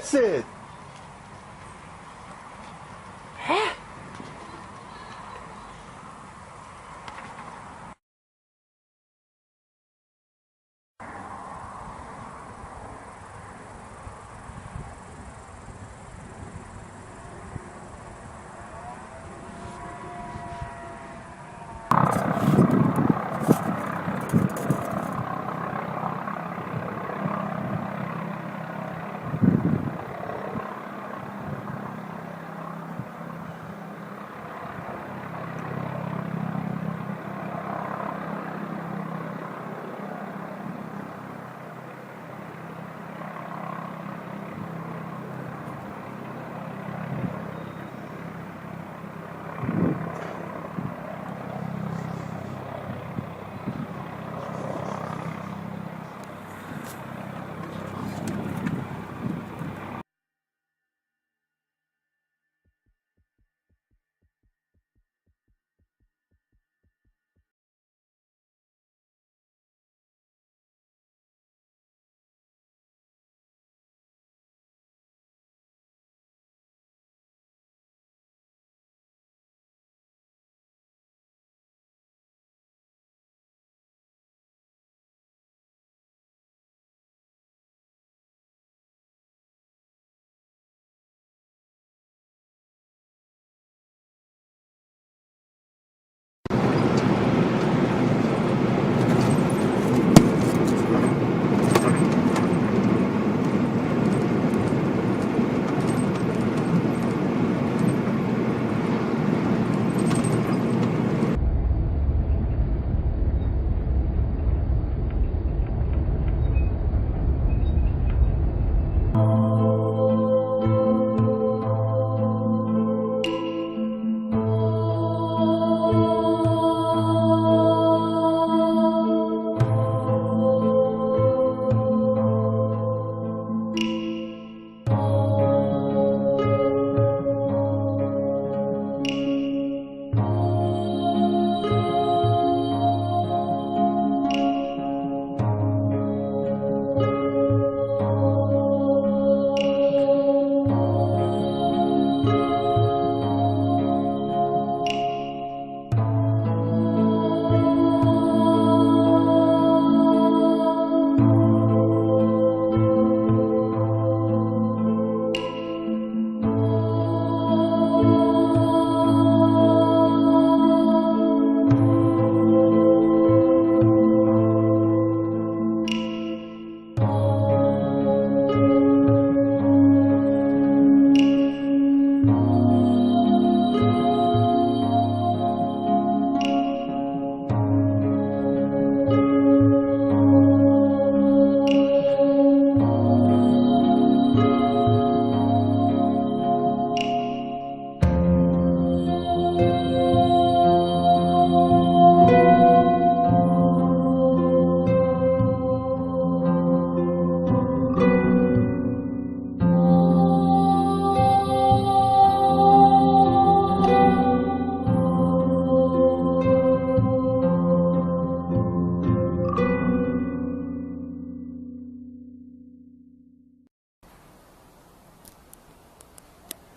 acid! Huh?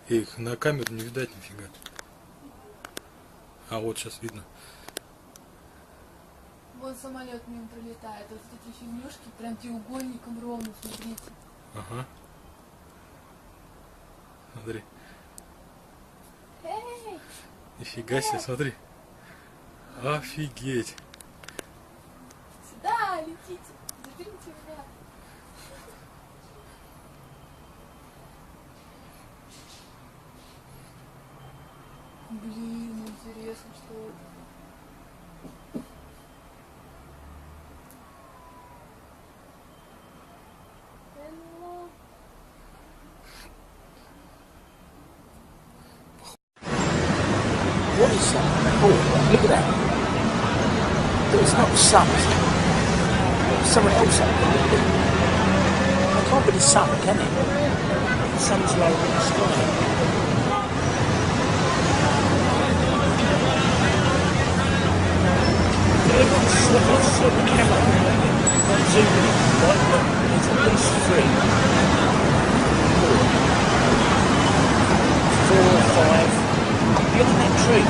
Их на камеру не видать нифига. А вот сейчас видно. Вот самолет мимо пролетает, вот эти фигнюшки прям треугольником ровно, смотрите. Ага. Смотри. Эй! Нифига себе, смотри. Офигеть. Сюда летите, заберите меня. Блин, интересно, что это. What is that? Oh, look at that. It's not the sun, is it? It's something else up there. Look at it. It can't be the sun, can it? The sun's low in the sky. Let's set the camera. Zoom in. Right, look. It's at least 3. 4. tree.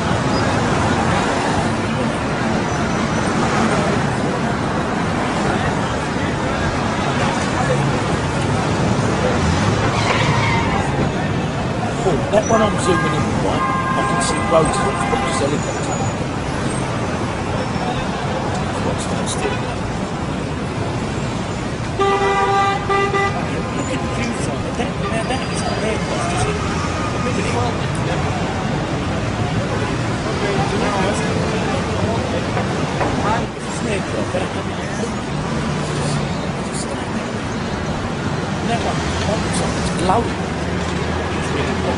Oh, that one I'm zooming in right, I can see roads of this helicopter. Let's stand still. Look at the viewfinder. That is an aircraft, isn't it? Look at it. It's an aircraft, but that one looks like it's glowing. It's really cool.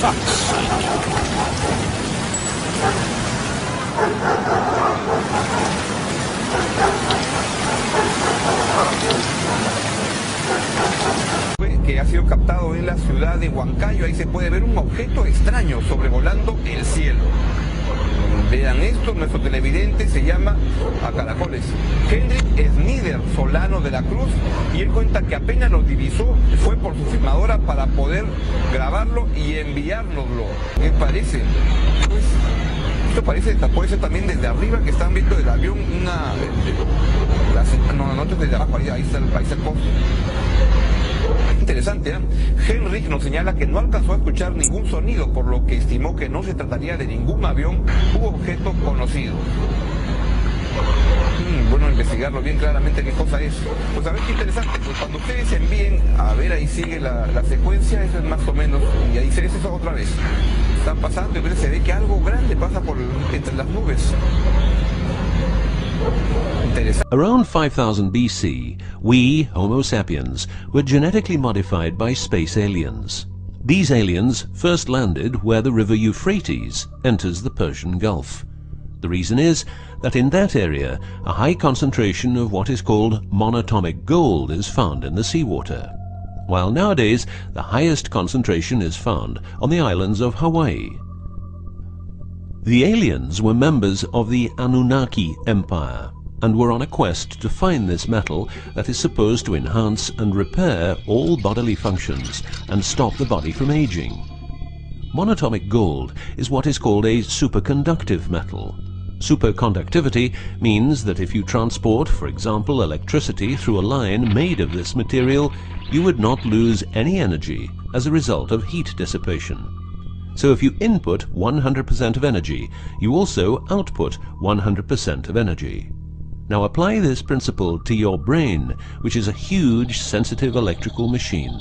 Fuck's sake. Que ha sido captado en la ciudad de Huancayo. Ahí se puede ver un objeto extraño sobrevolando el cielo. Vean esto, nuestro televidente se llama a caracoles. Hendrik Snider Solano de la Cruz, y él cuenta que apenas lo divisó, fue por su filmadora para poder grabarlo y enviárnoslo. ¿Qué parece? Pues, esto parece, puede ser también desde arriba, que están viendo del avión una... no es desde abajo, ahí está el poste. Interesante, ¿eh? Henrik nos señala que no alcanzó a escuchar ningún sonido, por lo que estimó que no se trataría de ningún avión u objeto conocido. Bueno, investigarlo bien claramente qué cosa es. Pues a ver qué interesante, pues cuando ustedes envíen, a ver, ahí sigue la secuencia, eso es más o menos, y ahí se ve eso otra vez. Están pasando y se ve que algo grande pasa entre las nubes. Around 5000 BC, we, Homo sapiens, were genetically modified by space aliens. These aliens first landed where the river Euphrates enters the Persian Gulf. The reason is that in that area a high concentration of what is called monatomic gold is found in the seawater, while nowadays the highest concentration is found on the islands of Hawaii. The aliens were members of the Anunnaki Empire and were on a quest to find this metal that is supposed to enhance and repair all bodily functions and stop the body from aging. Monatomic gold is what is called a superconductive metal. Superconductivity means that if you transport, for example, electricity through a line made of this material, you would not lose any energy as a result of heat dissipation. So if you input 100% of energy, you also output 100% of energy. Now apply this principle to your brain, which is a huge sensitive electrical machine.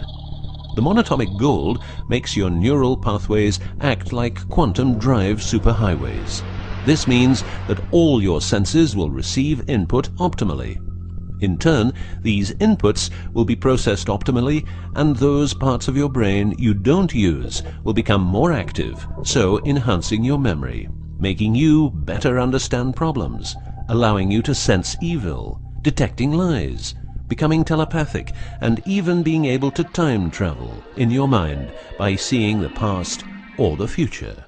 The monatomic gold makes your neural pathways act like quantum drive superhighways. This means that all your senses will receive input optimally. In turn, these inputs will be processed optimally, and those parts of your brain you don't use will become more active, so enhancing your memory, making you better understand problems, allowing you to sense evil, detecting lies, becoming telepathic, and even being able to time travel in your mind by seeing the past or the future.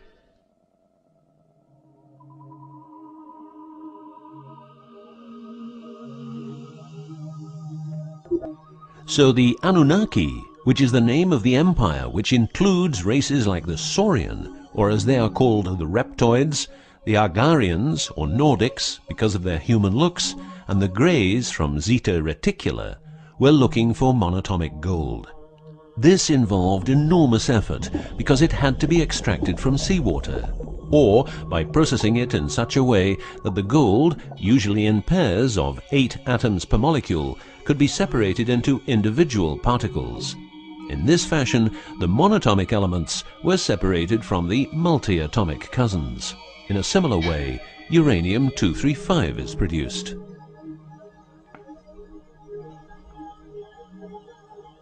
So the Anunnaki, which is the name of the empire which includes races like the Saurian, or as they are called the Reptoids, the Argarians or Nordics because of their human looks, and the Greys from Zeta Reticula, were looking for monatomic gold. This involved enormous effort because it had to be extracted from seawater, or by processing it in such a way that the gold, usually in pairs of 8 atoms per molecule, could be separated into individual particles. In this fashion, the monatomic elements were separated from the multi-atomic cousins. In a similar way, uranium-235 is produced.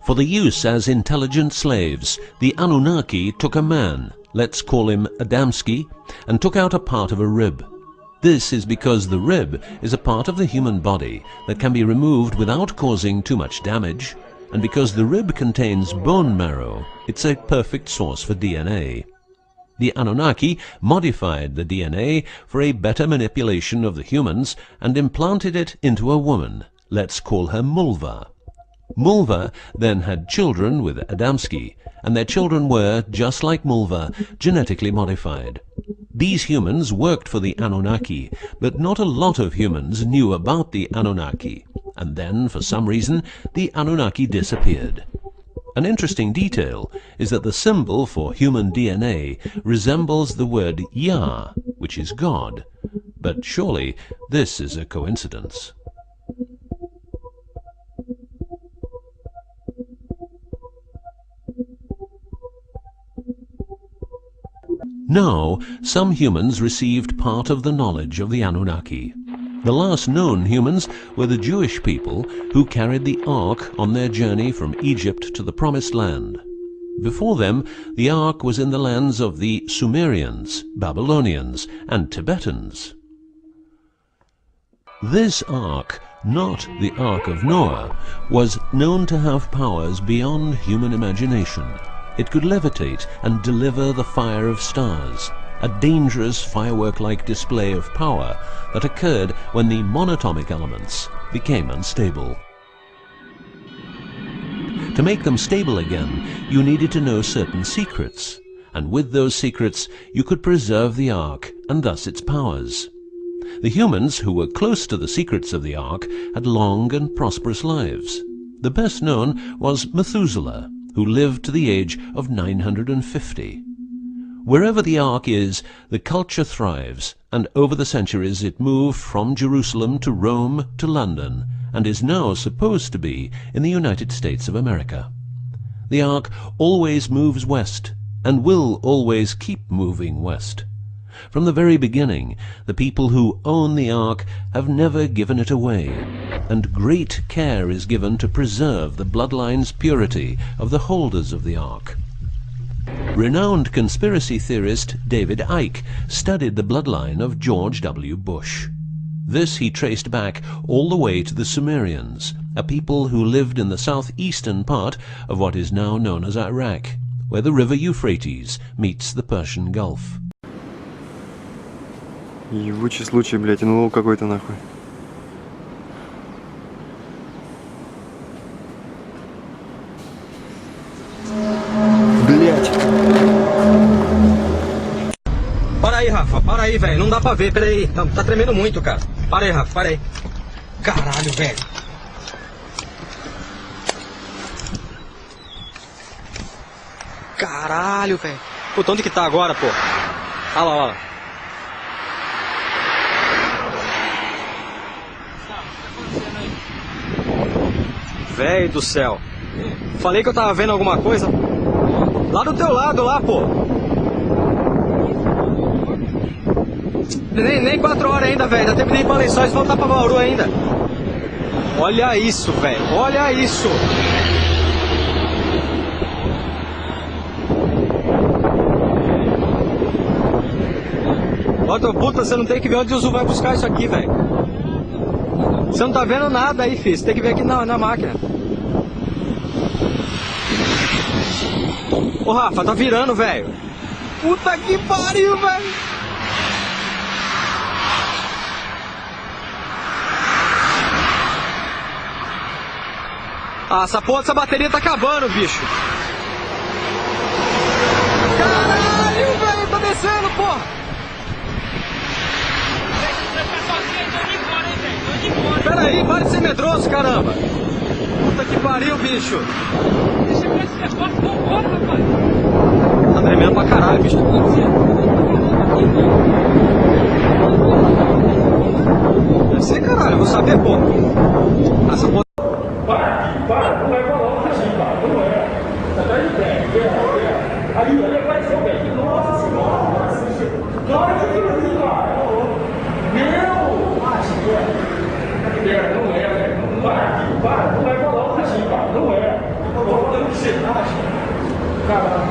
For the use as intelligent slaves, the Anunnaki took a man, let's call him Adamski, and took out a part of a rib. This is because the rib is a part of the human body that can be removed without causing too much damage, and because the rib contains bone marrow, it's a perfect source for DNA. The Anunnaki modified the DNA for a better manipulation of the humans and implanted it into a woman. Let's call her Mulva. Mulva then had children with Adamski, and their children were, just like Mulva, genetically modified. These humans worked for the Anunnaki, but not a lot of humans knew about the Anunnaki, and then, for some reason, the Anunnaki disappeared. An interesting detail is that the symbol for human DNA resembles the word Yah, which is God. But surely this is a coincidence. Now, some humans received part of the knowledge of the Anunnaki. The last known humans were the Jewish people who carried the Ark on their journey from Egypt to the Promised Land. Before them, the Ark was in the lands of the Sumerians, Babylonians, and Tibetans. This Ark, not the Ark of Noah, was known to have powers beyond human imagination. It could levitate and deliver the fire of stars, a dangerous firework-like display of power that occurred when the monatomic elements became unstable. To make them stable again, you needed to know certain secrets, and with those secrets you could preserve the Ark and thus its powers. The humans who were close to the secrets of the Ark had long and prosperous lives. The best known was Methuselah, who lived to the age of 950. Wherever the Ark is, the culture thrives, and over the centuries it moved from Jerusalem to Rome to London, and is now supposed to be in the United States of America. The Ark always moves west, and will always keep moving west. From the very beginning, the people who own the Ark have never given it away, and great care is given to preserve the bloodline's purity of the holders of the Ark. Renowned conspiracy theorist David Icke studied the bloodline of George W. Bush. This he traced back all the way to the Sumerians, a people who lived in the southeastern part of what is now known as Iraq, where the river Euphrates meets the Persian Gulf. Ебучий случай, блядь, НЛО какой-то нахуй. Блядь. Para aí, Rafa, para aí, velho. Não dá pra ver, pera aí. Tá tremendo muito, cara. Para aí, Rafa, para aí. Caralho, velho. Caralho, velho. Puta, onde que tá agora, pô? Olha lá, olha lá. Velho do céu. Falei que eu tava vendo alguma coisa. Lá do teu lado, lá, pô. Nem 4 horas ainda, velho. Dá tempo de ir pra Lençóis e voltar pra Bauru ainda. Olha isso, velho. Olha isso. Ó, teu puta, você não tem que ver onde o Zu vai buscar isso aqui, velho. Você não tá vendo nada aí, filho. Você tem que ver aqui na máquina. Ô, Rafa, tá virando, velho. Puta que pariu, velho. Ah, essa porra dessa bateria tá acabando, bicho. Caralho, velho. Tá descendo, porra. Pera aí, para de ser medroso, caramba. Puta que pariu, bicho. Tá tremendo pra caralho, bicho. Deve ser, caralho, eu vou saber, pô. Essa porra... Para, não é balão assim, cara, não é. Tá atrás de pé, ali apareceu o pé. Nossa senhora, na hora que eu vi ali, cara, meu! Não é, velho. Para, não é balão assim, cara, não é. Eu tô falando que você acha. Caralho.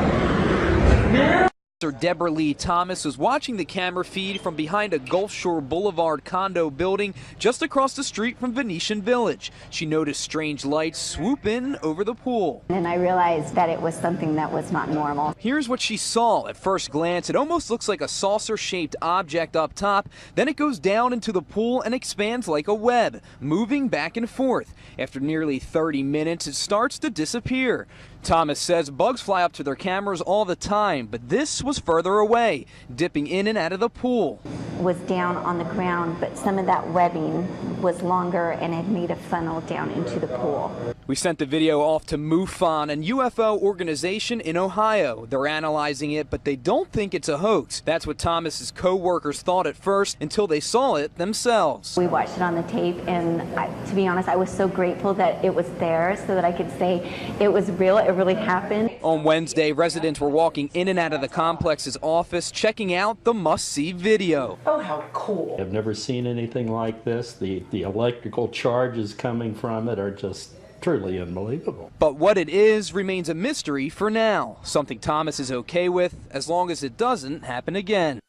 Meu! Officer Deborah Lee Thomas was watching the camera feed from behind a Gulf Shore Boulevard condo building just across the street from Venetian Village. She noticed strange lights swoop in over the pool. And I realized that it was something that was not normal. Here's what she saw. At first glance, it almost looks like a saucer-shaped object up top. Then it goes down into the pool and expands like a web, moving back and forth. After nearly 30 minutes, it starts to disappear. Thomas says bugs fly up to their cameras all the time, but this was further away, dipping in and out of the pool. Was down on the ground, but some of that webbing was longer and had made a funnel down into the pool. We sent the video off to MUFON, an UFO organization in Ohio. They're analyzing it, but they don't think it's a hoax. That's what Thomas's co-workers thought at first until they saw it themselves. We watched it on the tape, and to be honest, I was so grateful that it was there so that I could say it was real, it really happened. On Wednesday, residents were walking in and out of the complex's office, checking out the must-see video. Oh, how cool. I've never seen anything like this. The electrical charges coming from it are just truly unbelievable. But what it is remains a mystery for now, something Thomas is okay with as long as it doesn't happen again.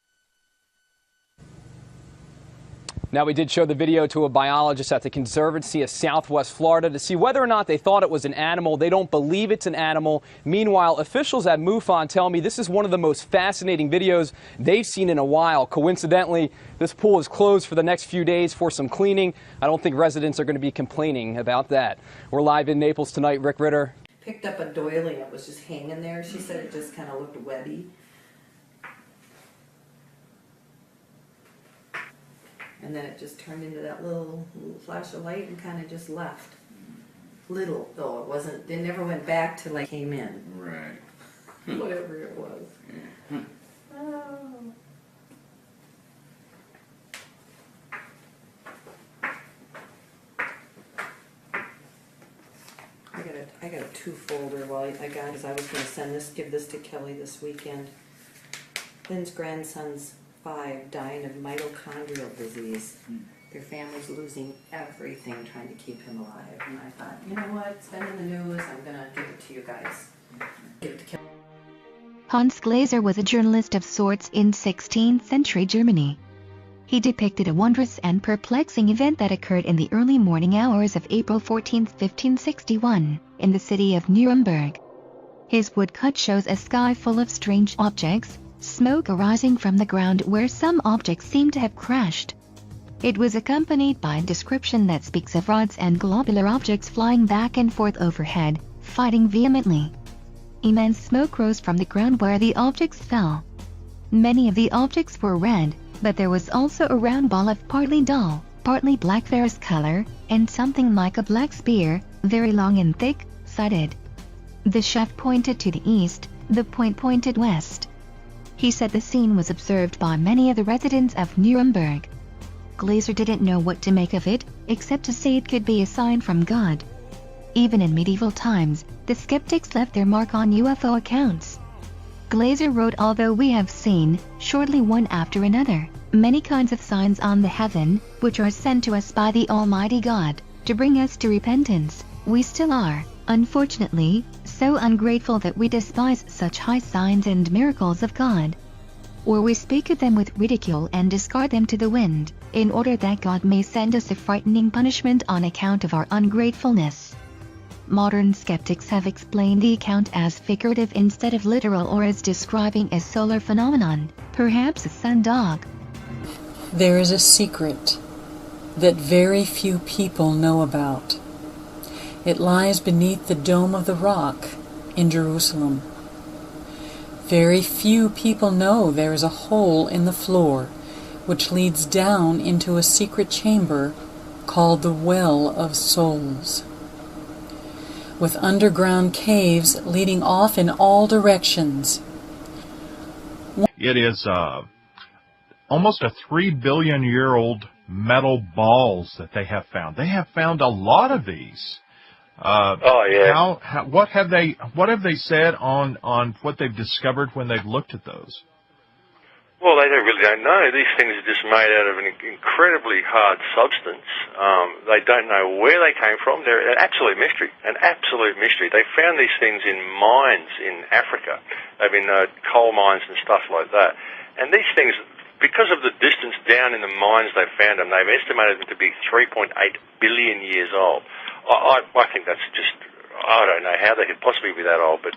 Now, we did show the video to a biologist at the Conservancy of Southwest Florida to see whether or not they thought it was an animal. They don't believe it's an animal. Meanwhile, officials at MUFON tell me this is one of the most fascinating videos they've seen in a while. Coincidentally, this pool is closed for the next few days for some cleaning. I don't think residents are going to be complaining about that. We're live in Naples tonight. Rick Ritter. Picked up a doily. It was just hanging there. She said it just kind of looked webby. And then it just turned into that little flash of light and kind of just left. Little, though. It wasn't, it never went back till I came in. Right. Whatever it was. Yeah. Oh. I got a two-folder while I got, because I was going to give this to Kelly this weekend. Lynn's grandson's 5 dying of mitochondrial disease. Their family's losing everything trying to keep him alive. And I thought, you know what, it's been in the news, I'm going to give it to you guys. Give it to Kelly. Hans Glaser was a journalist of sorts in 16th century Germany. He depicted a wondrous and perplexing event that occurred in the early morning hours of April 14, 1561, in the city of Nuremberg. His woodcut shows a sky full of strange objects, smoke arising from the ground where some objects seem to have crashed. It was accompanied by a description that speaks of rods and globular objects flying back and forth overhead, fighting vehemently. Immense smoke rose from the ground where the objects fell. Many of the objects were red, but there was also a round ball of partly dull, partly black ferrous color, and something like a black spear, very long and thick-sided. The shaft pointed to the east, the point pointed west. He said the scene was observed by many of the residents of Nuremberg. Glaser didn't know what to make of it, except to say it could be a sign from God. Even in medieval times, the skeptics left their mark on UFO accounts. Glaser wrote, although we have seen, shortly one after another, many kinds of signs on the heaven, which are sent to us by the Almighty God, to bring us to repentance, we still are, unfortunately, so ungrateful that we despise such high signs and miracles of God. Or we speak of them with ridicule and discard them to the wind, in order that God may send us a frightening punishment on account of our ungratefulness. Modern skeptics have explained the account as figurative instead of literal, or as describing a solar phenomenon, perhaps a sundog. There is a secret that very few people know about. It lies beneath the Dome of the Rock in Jerusalem. Very few people know there is a hole in the floor which leads down into a secret chamber called the Well of Souls, with underground caves leading off in all directions. It is almost a 3 billion year old metal balls that they have found. They have found a lot of these. Oh yeah. What have they said on what they've discovered when they've looked at those? Well, they really don't know. These things are just made out of an incredibly hard substance. They don't know where they came from. They're an absolute mystery, an absolute mystery. They found these things in mines in Africa. They've been coal mines and stuff like that. And these things, because of the distance down in the mines they've found them, they've estimated them to be 3.8 billion years old. I think that's just... I don't know how they could possibly be that old, but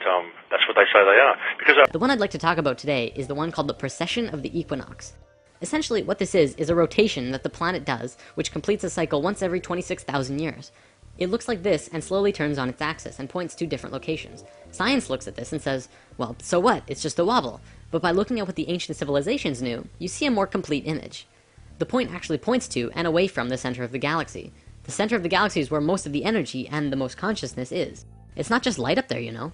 that's what they say they are. Because the one I'd like to talk about today is the one called the precession of the equinox. Essentially, what this is a rotation that the planet does, which completes a cycle once every 26,000 years. It looks like this and slowly turns on its axis and points to different locations. Science looks at this and says, well, so what? It's just a wobble. But by looking at what the ancient civilizations knew, you see a more complete image. The point actually points to and away from the center of the galaxy. The center of the galaxy is where most of the energy and the most consciousness is. It's not just light up there, you know.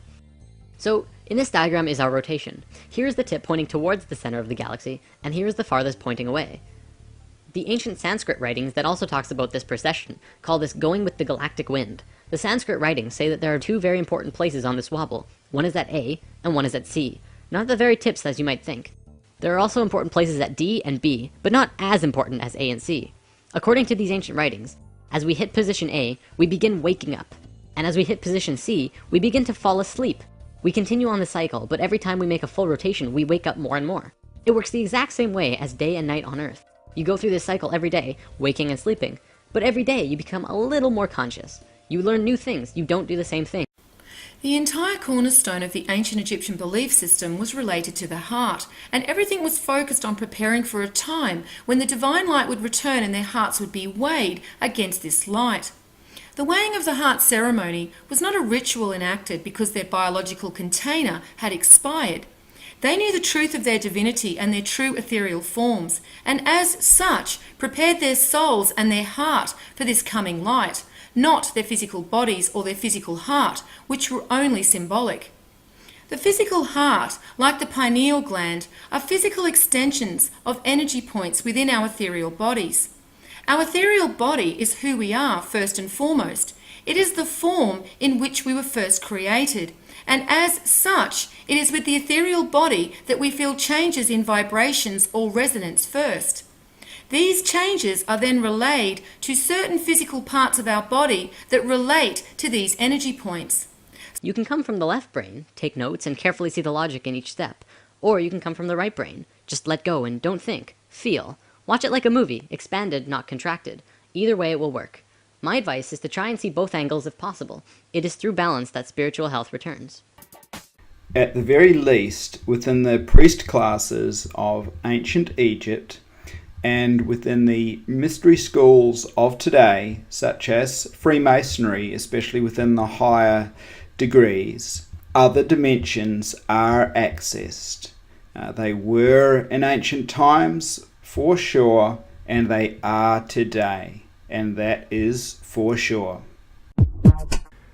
So, in this diagram is our rotation. Here's the tip pointing towards the center of the galaxy, and here's the farthest pointing away. The ancient Sanskrit writings that also talks about this precession call this going with the galactic wind. The Sanskrit writings say that there are two very important places on this wobble. One is at A, and one is at C. Not the very tips as you might think. There are also important places at D and B, but not as important as A and C. According to these ancient writings, as we hit position A, we begin waking up. And as we hit position C, we begin to fall asleep. We continue on the cycle, but every time we make a full rotation, we wake up more and more. It works the exact same way as day and night on Earth. You go through this cycle every day, waking and sleeping. But every day, you become a little more conscious. You learn new things. You don't do the same thing. The entire cornerstone of the ancient Egyptian belief system was related to the heart, and everything was focused on preparing for a time when the divine light would return and their hearts would be weighed against this light. The weighing of the heart ceremony was not a ritual enacted because their biological container had expired. They knew the truth of their divinity and their true ethereal forms, and as such prepared their souls and their heart for this coming light, not their physical bodies or their physical heart, which were only symbolic. The physical heart, like the pineal gland, are physical extensions of energy points within our ethereal bodies. Our ethereal body is who we are first and foremost. It is the form in which we were first created, and as such, it is with the ethereal body that we feel changes in vibrations or resonance first. These changes are then relayed to certain physical parts of our body that relate to these energy points. You can come from the left brain, take notes, and carefully see the logic in each step. Or you can come from the right brain. Just let go and don't think. Feel. Watch it like a movie, expanded, not contracted. Either way it will work. My advice is to try and see both angles if possible. It is through balance that spiritual health returns. At the very least, within the priest classes of ancient Egypt, and within the mystery schools of today, such as Freemasonry, especially within the higher degrees, other dimensions are accessed. They were in ancient times, for sure, and they are today, and that is for sure.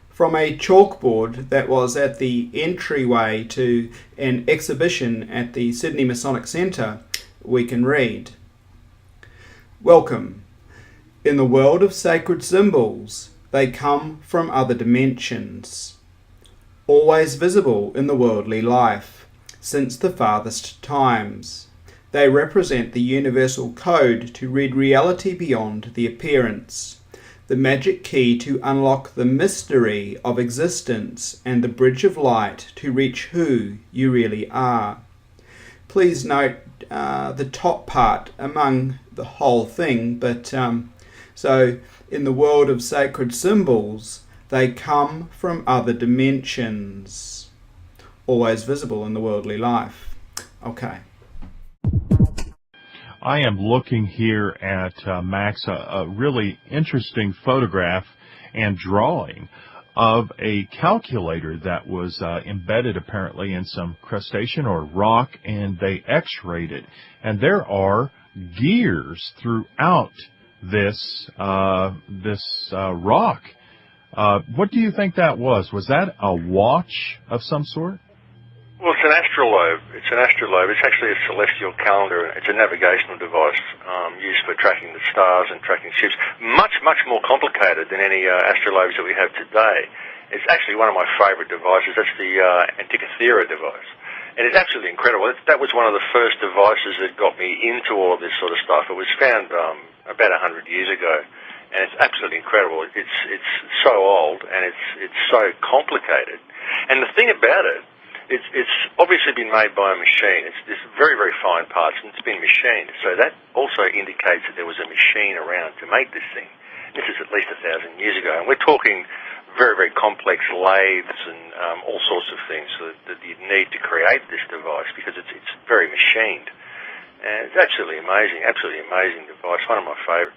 From a chalkboard that was at the entryway to an exhibition at the Sydney Masonic Centre, we can read, "Welcome. In the world of sacred symbols, they come from other dimensions, always visible in the worldly life, since the farthest times. They represent the universal code to read reality beyond the appearance, the magic key to unlock the mystery of existence, and the bridge of light to reach who you really are." Please note the top part among the whole thing, but so in the world of sacred symbols, they come from other dimensions, always visible in the worldly life. Okay. I am looking here at Max, a really interesting photograph and drawing of a calculator that was embedded apparently in some crustacean or rock, and they x-rayed it. And there are gears throughout this rock. What do you think that was? Was that a watch of some sort? Well, it's an astrolabe. It's an astrolabe. It's actually a celestial calendar. It's a navigational device used for tracking the stars and tracking ships. Much, much more complicated than any astrolabes that we have today. It's actually one of my favourite devices. That's the Antikythera device. And it's absolutely incredible. That was one of the first devices that got me into all of this sort of stuff. It was found about 100 years ago, and it's absolutely incredible. It's so old, and it's so complicated. And the thing about it, it's obviously been made by a machine. It's very, very fine parts, and it's been machined. So that also indicates that there was a machine around to make this thing. This is at least 1,000 years ago, and we're talking very, very complex lathes and all sorts of things that you'd need to create this device, because it's very machined. And it's absolutely amazing device, one of my favourite.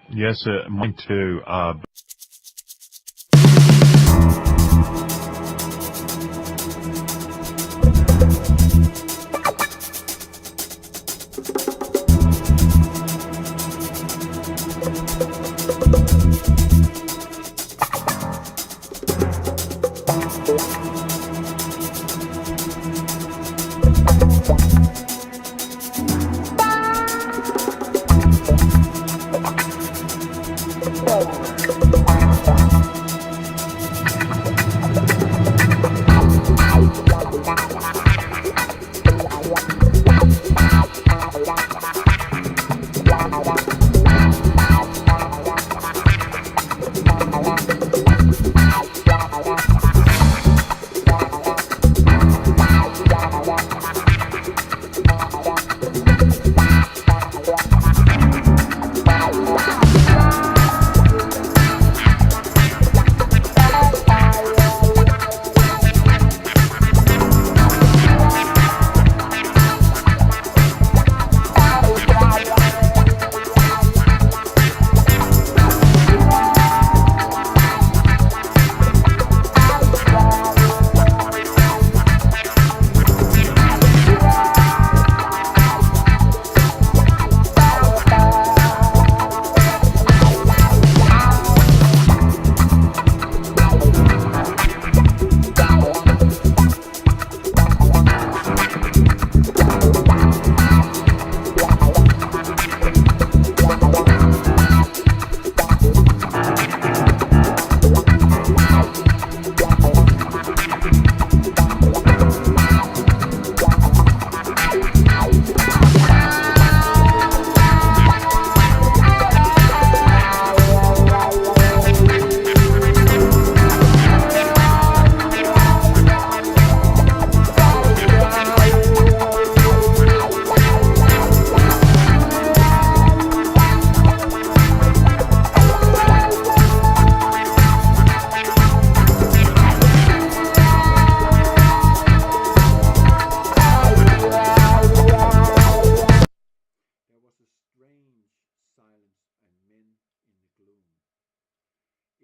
Yes, mine too.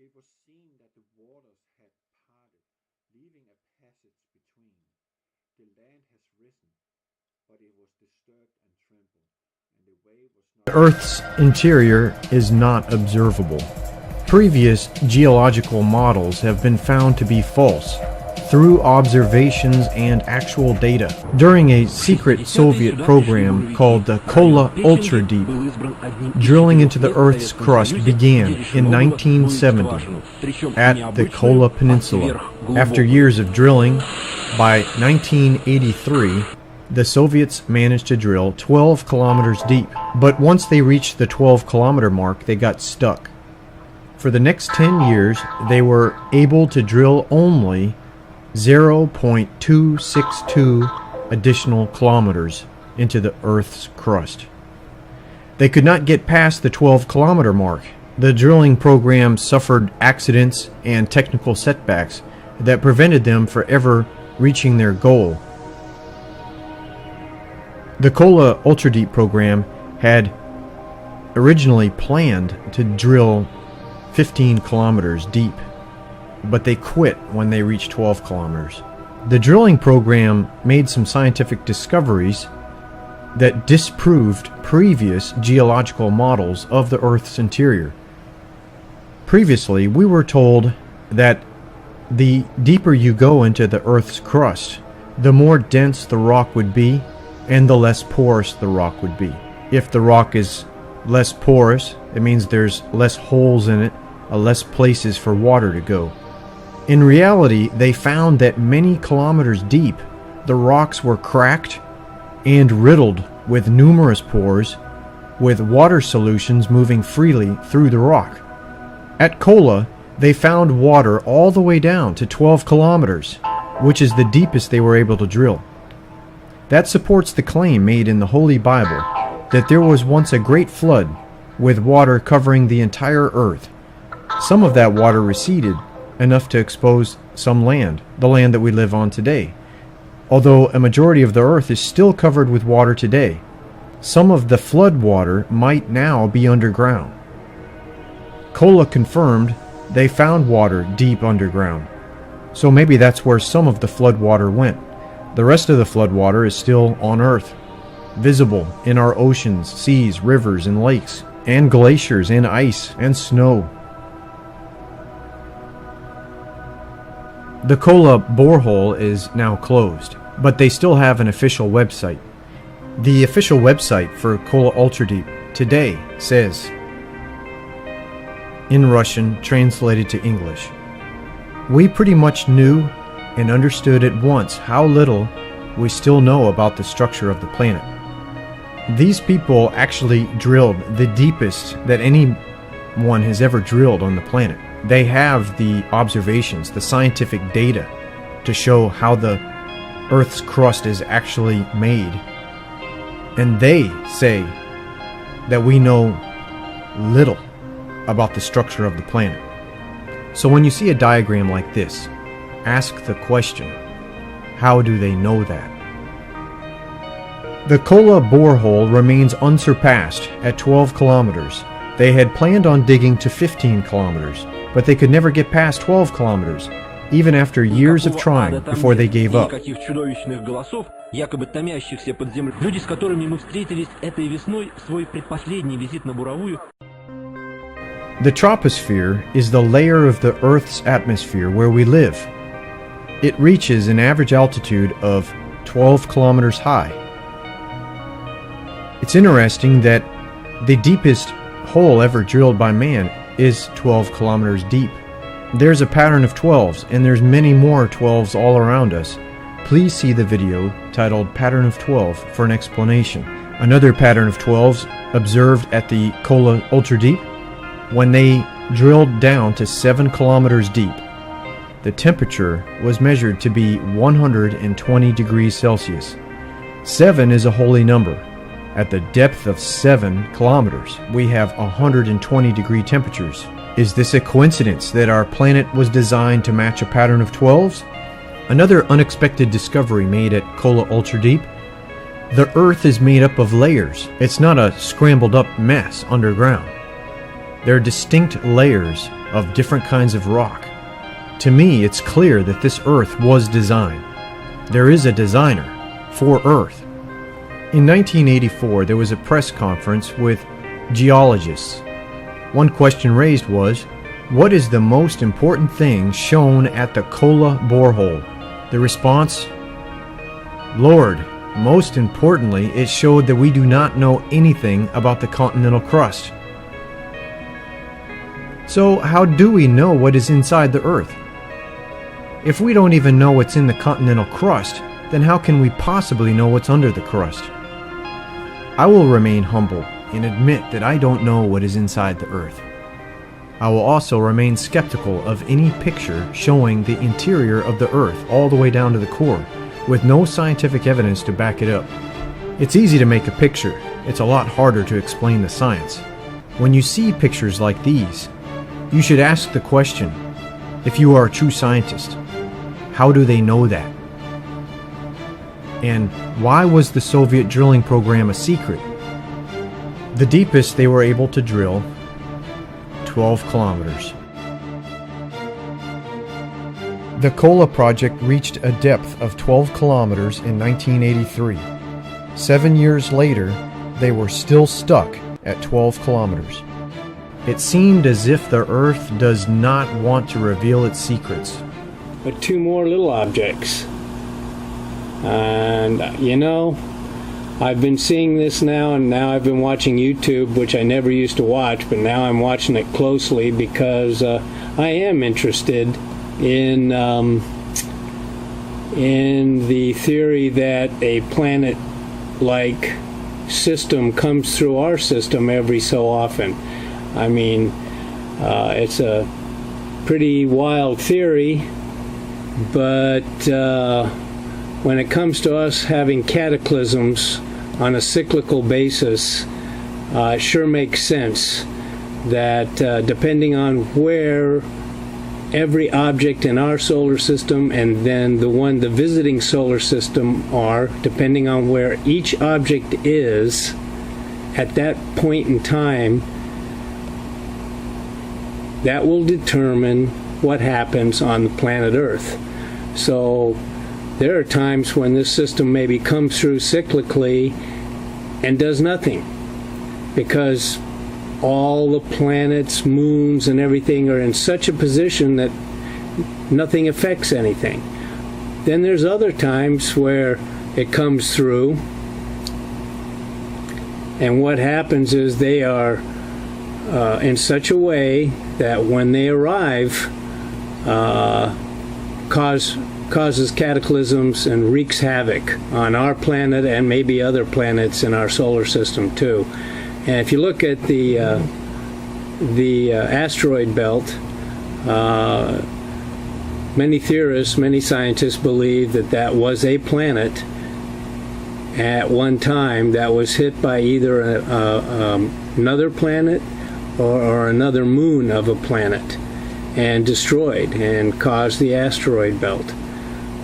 It was seen that the waters had parted, leaving a passage between. The land has risen, but it was disturbed and trembled, and the way was not... The Earth's interior is not observable. Previous geological models have been found to be false through observations and actual data. During a secret Soviet program called the Kola Ultra Deep, drilling into the Earth's crust began in 1970 at the Kola Peninsula. After years of drilling, by 1983, the Soviets managed to drill 12 kilometers deep. But once they reached the 12-kilometer mark, they got stuck. For the next 10 years, they were able to drill only 0.262 additional kilometers into the Earth's crust. They could not get past the 12-kilometer mark. The drilling program suffered accidents and technical setbacks that prevented them from ever reaching their goal. The Kola Ultra Deep program had originally planned to drill 15 kilometers deep, but they quit when they reached 12 kilometers. The drilling program made some scientific discoveries that disproved previous geological models of the Earth's interior. Previously, we were told that the deeper you go into the Earth's crust, the more dense the rock would be and the less porous the rock would be. If the rock is less porous, it means there's less holes in it, less places for water to go. In reality, they found that many kilometers deep, the rocks were cracked and riddled with numerous pores, with water solutions moving freely through the rock. At Kola, they found water all the way down to 12 kilometers, which is the deepest they were able to drill. That supports the claim made in the Holy Bible that there was once a great flood with water covering the entire earth. Some of that water receded enough to expose some land, the land that we live on today. Although a majority of the earth is still covered with water today, some of the flood water might now be underground. Kola confirmed they found water deep underground, so maybe that's where some of the flood water went. The rest of the flood water is still on Earth, visible in our oceans, seas, rivers, and lakes, and glaciers, and ice, and snow. The Kola borehole is now closed, but they still have an official website. The official website for Kola Ultradeep today says, in Russian, translated to English, "We pretty much knew and understood at once how little we still know about the structure of the planet." These people actually drilled the deepest that anyone has ever drilled on the planet. They have the observations, the scientific data to show how the Earth's crust is actually made. And they say that we know little about the structure of the planet. So when you see a diagram like this, ask the question, how do they know that? The Kola borehole remains unsurpassed at 12 kilometers. They had planned on digging to 15 kilometers, but they could never get past 12 kilometers, even after years of trying before they gave up. Якобы томящихся под землей. Люди, с которыми мы встретились этой весной в свой предпоследний визит на буровую. The troposphere is the layer of the Earth's atmosphere where we live. It reaches an average altitude of 12 kilometers high. It's interesting that the deepest hole ever drilled by man is 12 kilometers deep. There's a pattern of 12s, and there's many more 12s all around us. Please see the video titled Pattern of 12 for an explanation. Another pattern of 12s observed at the Kola Ultradeep when they drilled down to 7 kilometers deep. The temperature was measured to be 120 degrees Celsius. 7 is a holy number. At the depth of 7 kilometers, we have 120 degree temperatures. Is this a coincidence that our planet was designed to match a pattern of 12s? Another unexpected discovery made at Kola Ultradeep. The Earth is made up of layers. It's not a scrambled up mess underground. There are distinct layers of different kinds of rock. To me, it's clear that this Earth was designed. There is a designer for Earth. In 1984, there was a press conference with geologists. One question raised was, what is the most important thing shown at the Kola borehole? The response, Lord, most importantly, it showed that we do not know anything about the continental crust. So how do we know what is inside the Earth? If we don't even know what's in the continental crust, then how can we possibly know what's under the crust? I will remain humble and admit that I don't know what is inside the Earth. I will also remain skeptical of any picture showing the interior of the Earth all the way down to the core, with no scientific evidence to back it up. It's easy to make a picture. It's a lot harder to explain the science. When you see pictures like these, you should ask the question, if you are a true scientist, how do they know that? And why was the Soviet drilling program a secret? The deepest they were able to drill, 12 kilometers. The Kola project reached a depth of 12 kilometers in 1983. 7 years later, they were still stuck at 12 kilometers. It seemed as if the Earth does not want to reveal its secrets. But 2 more little objects. And, you know, I've been seeing this now, and now I've been watching YouTube, which I never used to watch, but now I'm watching it closely because I am interested in in the theory that a planet-like system comes through our system every so often. I mean, it's a pretty wild theory, but when it comes to us having cataclysms on a cyclical basis, it sure makes sense that depending on where every object in our solar system and then the visiting solar system are, depending on where each object is at that point in time, that will determine what happens on the planet Earth. So there are times when this system maybe comes through cyclically and does nothing, because all the planets, moons, and everything are in such a position that nothing affects anything. Then there's other times where it comes through, and what happens is they are in such a way that when they arrive, causes cataclysms and wreaks havoc on our planet and maybe other planets in our solar system too. And if you look at the asteroid belt, many theorists, many scientists believe that that was a planet at one time that was hit by either another planet or another moon of a planet and destroyed and caused the asteroid belt.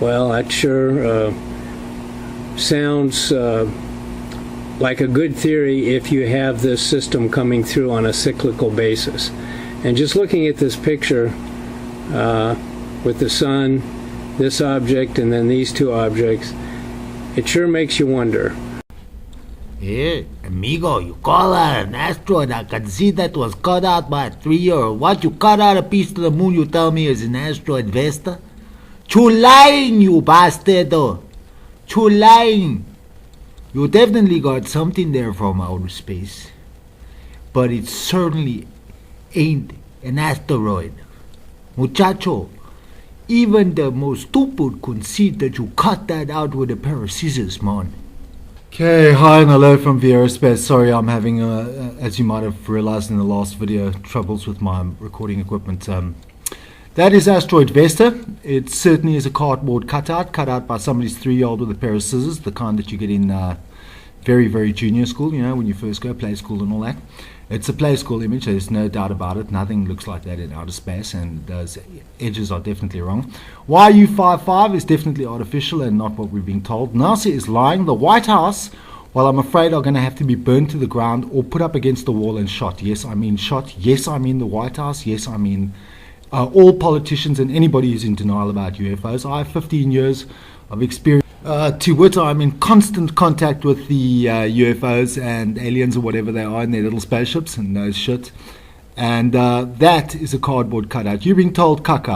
Well, that sure sounds like a good theory if you have this system coming through on a cyclical basis. And just looking at this picture with the sun, this object, and then these two objects, it sure makes you wonder. Hey, amigo, you call that an asteroid? I can see that was cut out by a tree or what? You cut out a piece of the moon, you tell me is an asteroid, Vesta? You lying, you bastardo! You lying! You definitely got something there from outer space. But it certainly ain't an asteroid. Muchacho, even the most stupid could see that you cut that out with a pair of scissors, man. Okay, hi and hello from the aerospace. Sorry, I'm having, as you might have realized in the last video, troubles with my recording equipment. That is asteroid Vesta. It certainly is a cardboard cutout, cut out by somebody's 3-year-old with a pair of scissors, the kind that you get in very, very junior school, you know, when you first go play school and all that. It's a play school image, there's no doubt about it. Nothing looks like that in outer space, and those edges are definitely wrong. YU-55 is definitely artificial and not what we're being told. NASA is lying. The White House, well, I'm afraid, are going to have to be burned to the ground or put up against the wall and shot. Yes, I mean shot. Yes, I mean the White House. Yes, I mean all politicians and anybody who's in denial about UFOs. I have 15 years of experience. To wit, I'm in constant contact with the UFOs and aliens or whatever they are in their little spaceships and no shit. And that is a cardboard cutout. You're being told caca.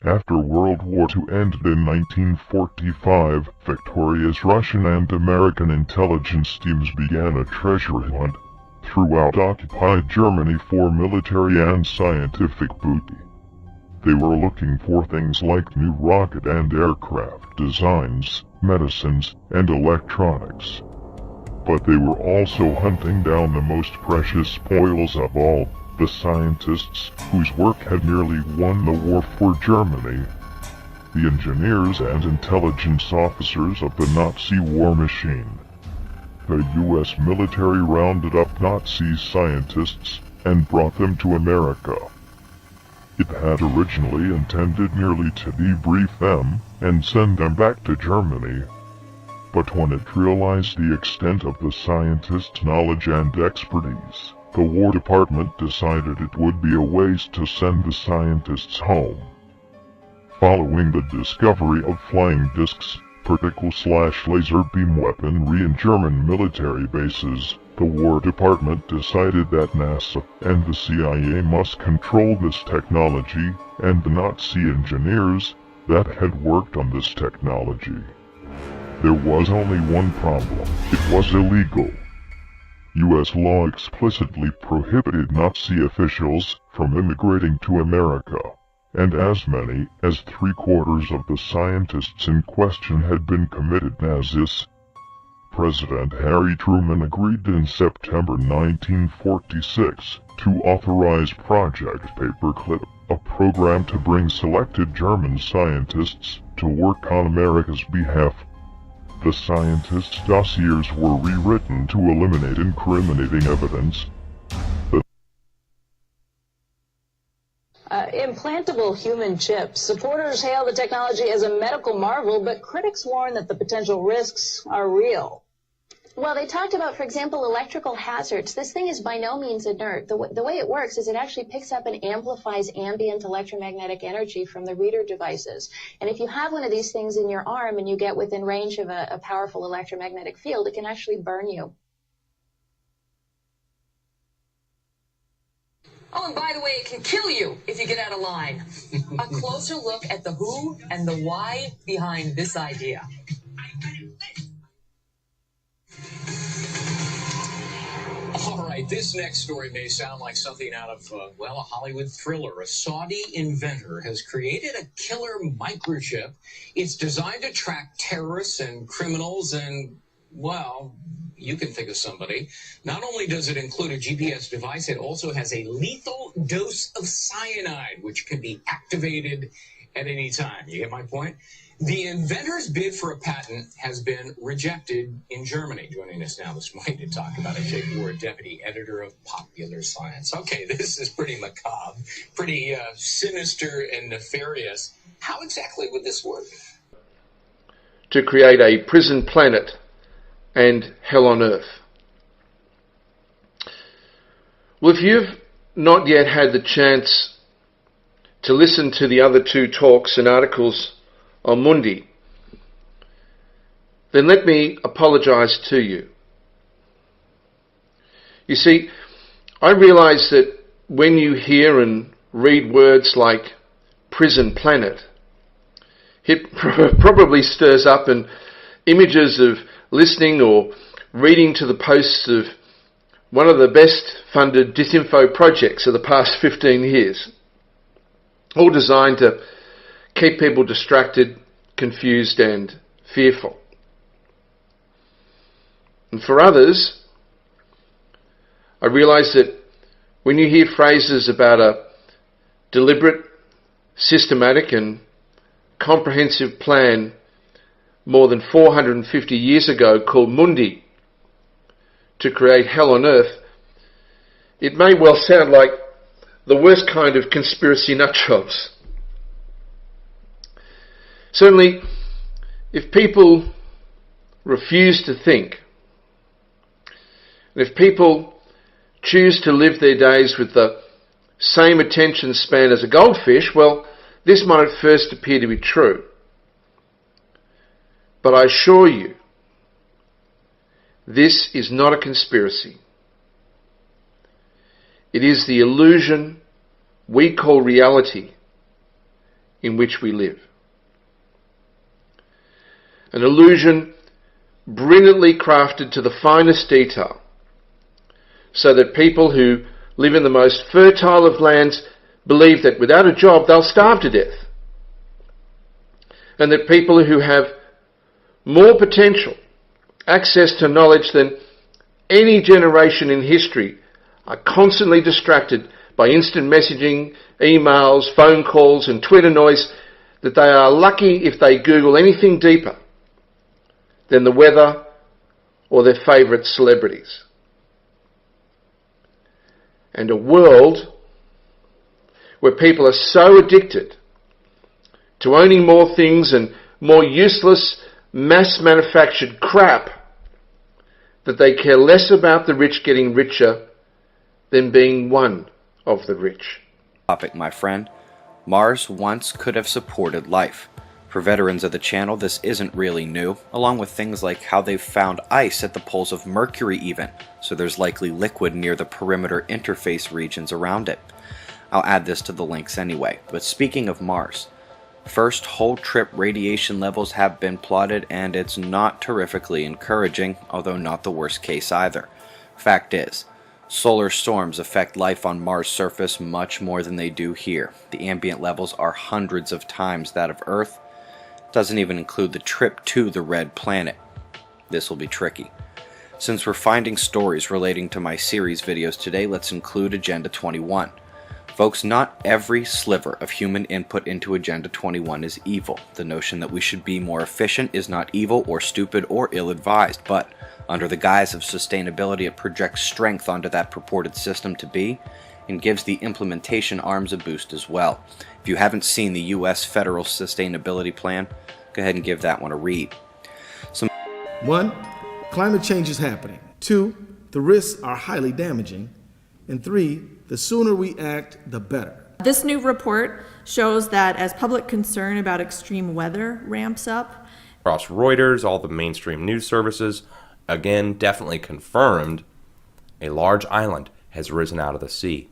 After World War II ended in 1945, victorious Russian and American intelligence teams began a treasure hunt throughout occupied Germany for military and scientific booty. They were looking for things like new rocket and aircraft designs, medicines, and electronics. But they were also hunting down the most precious spoils of all, the scientists whose work had nearly won the war for Germany. The engineers and intelligence officers of the Nazi war machine. The U.S. military rounded up Nazi scientists and brought them to America. It had originally intended merely to debrief them and send them back to Germany. But when it realized the extent of the scientists' knowledge and expertise, the War Department decided it would be a waste to send the scientists home. Following the discovery of flying discs, particle/laser beam weaponry in German military bases, the War Department decided that NASA and the CIA must control this technology, and the Nazi engineers that had worked on this technology. There was only one problem. It was illegal. U.S. law explicitly prohibited Nazi officials from immigrating to America, and as many as 3/4 of the scientists in question had been committed Nazis. President Harry Truman agreed in September 1946 to authorize Project Paperclip, a program to bring selected German scientists to work on America's behalf. The scientists' dossiers were rewritten to eliminate incriminating evidence. Implantable human chips. Supporters hail the technology as a medical marvel, but critics warn that the potential risks are real. Well, they talked about, for example, electrical hazards. This thing is by no means inert. The way it works is it actually picks up and amplifies ambient electromagnetic energy from the reader devices. And if you have one of these things in your arm and you get within range of a powerful electromagnetic field, it can actually burn you. Oh, and by the way, it can kill you if you get out of line. A closer look at the who and the why behind this idea. All right, this next story may sound like something out of, well, a Hollywood thriller. A Saudi inventor has created a killer microchip. It's designed to track terrorists and criminals and, well, you can think of somebody. Not only does it include a GPS device, it also has a lethal dose of cyanide, which can be activated at any time. You get my point? The inventor's bid for a patent has been rejected in Germany. Joining us now this morning to talk about it, Jake Ward, deputy editor of Popular Science. Okay, this is pretty macabre, pretty sinister and nefarious. How exactly would this work? To create a prison planet and hell on earth. Well, if you've not yet had the chance to listen to the other two talks and articles on Mundi, then let me apologize to you. You see, I realize that when you hear and read words like prison planet, it probably stirs up and images of listening or reading to the posts of one of the best funded disinfo projects of the past 15 years, all designed to keep people distracted, confused and fearful. And for others, I realise that when you hear phrases about a deliberate, systematic and comprehensive plan more than 450 years ago called Mundi to create hell on earth, it may well sound like the worst kind of conspiracy nutjobs. Certainly, if people refuse to think, and if people choose to live their days with the same attention span as a goldfish, well, this might at first appear to be true. But I assure you, this is not a conspiracy. It is the illusion we call reality in which we live. An illusion brilliantly crafted to the finest detail, so that people who live in the most fertile of lands believe that without a job they'll starve to death, and that people who have more potential, access to knowledge than any generation in history are constantly distracted by instant messaging, emails, phone calls and Twitter noise, that they are lucky if they Google anything deeper than the weather or their favourite celebrities. And a world where people are so addicted to owning more things and more useless, mass-manufactured crap that they care less about the rich getting richer than being one of the rich. Topic, my friend. Mars once could have supported life. For veterans of the channel, this isn't really new, along with things like how they've found ice at the poles of Mercury even, so there's likely liquid near the perimeter interface regions around it. I'll add this to the links anyway, but speaking of Mars, first whole trip radiation levels have been plotted and it's not terrifically encouraging, although not the worst case either. Fact is, solar storms affect life on Mars' surface much more than they do here. The ambient levels are hundreds of times that of Earth. Doesn't even include the trip to the red planet. This will be tricky. Since we're finding stories relating to my series videos today, let's include Agenda 21. Folks, not every sliver of human input into Agenda 21 is evil. The notion that we should be more efficient is not evil or stupid or ill-advised, but under the guise of sustainability, it projects strength onto that purported system to be, and gives the implementation arms a boost as well. If you haven't seen the U.S. Federal Sustainability Plan, go ahead and give that one a read. 1. Climate change is happening. 2. The risks are highly damaging. And 3. The sooner we act, the better. This new report shows that as public concern about extreme weather ramps up, across Reuters, all the mainstream news services, again, definitely confirmed a large island has risen out of the sea.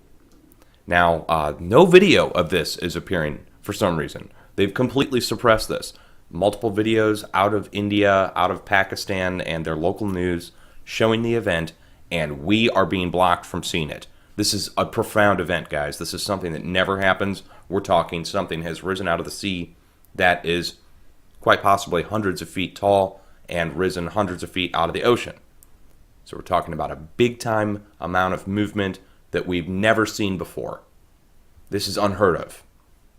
Now, no video of this is appearing for some reason. They've completely suppressed this. Multiple videos out of India, out of Pakistan, and their local news showing the event, and we are being blocked from seeing it. This is a profound event, guys. This is something that never happens. We're talking something has risen out of the sea that is quite possibly hundreds of feet tall and risen hundreds of feet out of the ocean. So we're talking about a big-time amount of movement that we've never seen before. This is unheard of,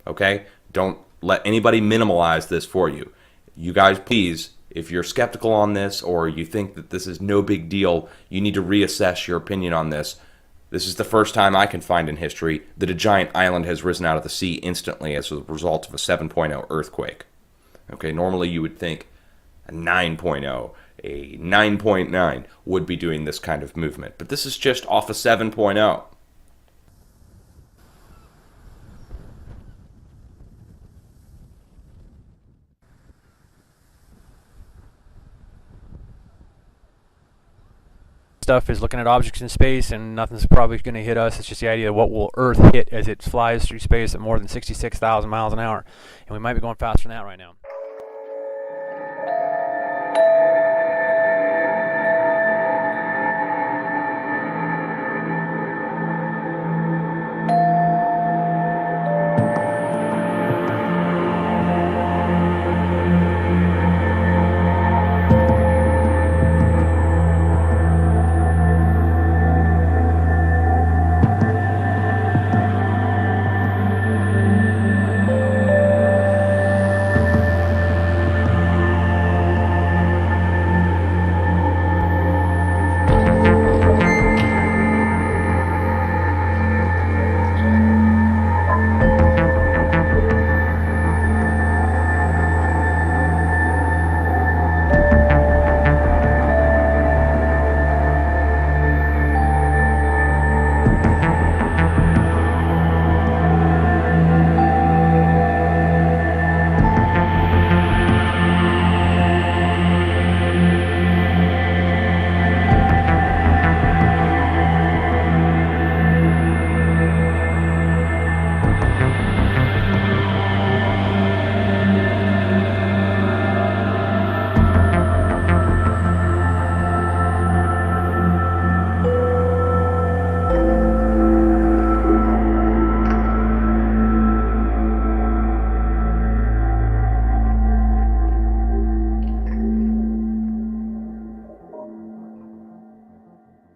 okay? Don't let anybody minimalize this for you. You guys, please, if you're skeptical on this or you think that this is no big deal, you need to reassess your opinion on this. This is the first time I can find in history that a giant island has risen out of the sea instantly as a result of a 7.0 earthquake. Okay, normally you would think a 9.0, a 9.9 would be doing this kind of movement, but this is just off a 7.0. Stuff is looking at objects in space and nothing's probably going to hit us. It's just the idea of what will Earth hit as it flies through space at more than 66,000 miles an hour. And we might be going faster than that right now.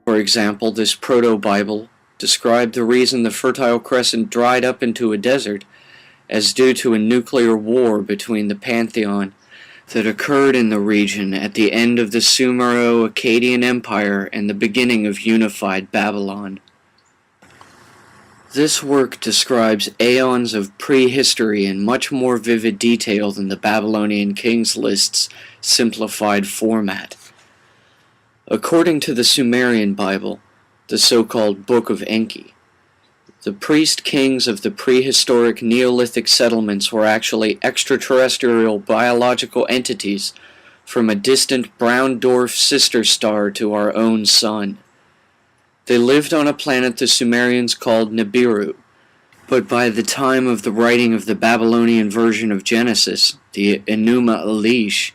For example, this proto-Bible described the reason the Fertile Crescent dried up into a desert as due to a nuclear war between the pantheon that occurred in the region at the end of the Sumero-Akkadian Empire and the beginning of unified Babylon. This work describes aeons of prehistory in much more vivid detail than the Babylonian Kings List's simplified format. According to the Sumerian Bible, the so-called Book of Enki, the priest kings of the prehistoric Neolithic settlements were actually extraterrestrial biological entities from a distant brown dwarf sister star to our own sun. They lived on a planet the Sumerians called Nibiru, but by the time of the writing of the Babylonian version of Genesis, the Enuma Elish,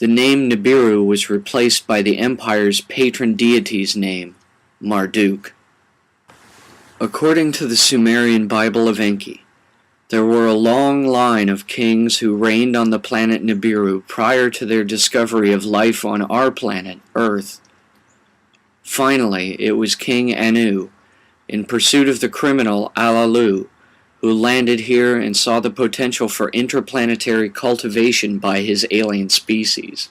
The name Nibiru was replaced by the empire's patron deity's name, Marduk. According to the Sumerian Bible of Enki, there were a long line of kings who reigned on the planet Nibiru prior to their discovery of life on our planet, Earth. Finally, it was King Anu, in pursuit of the criminal Alalu, who landed here and saw the potential for interplanetary cultivation by his alien species.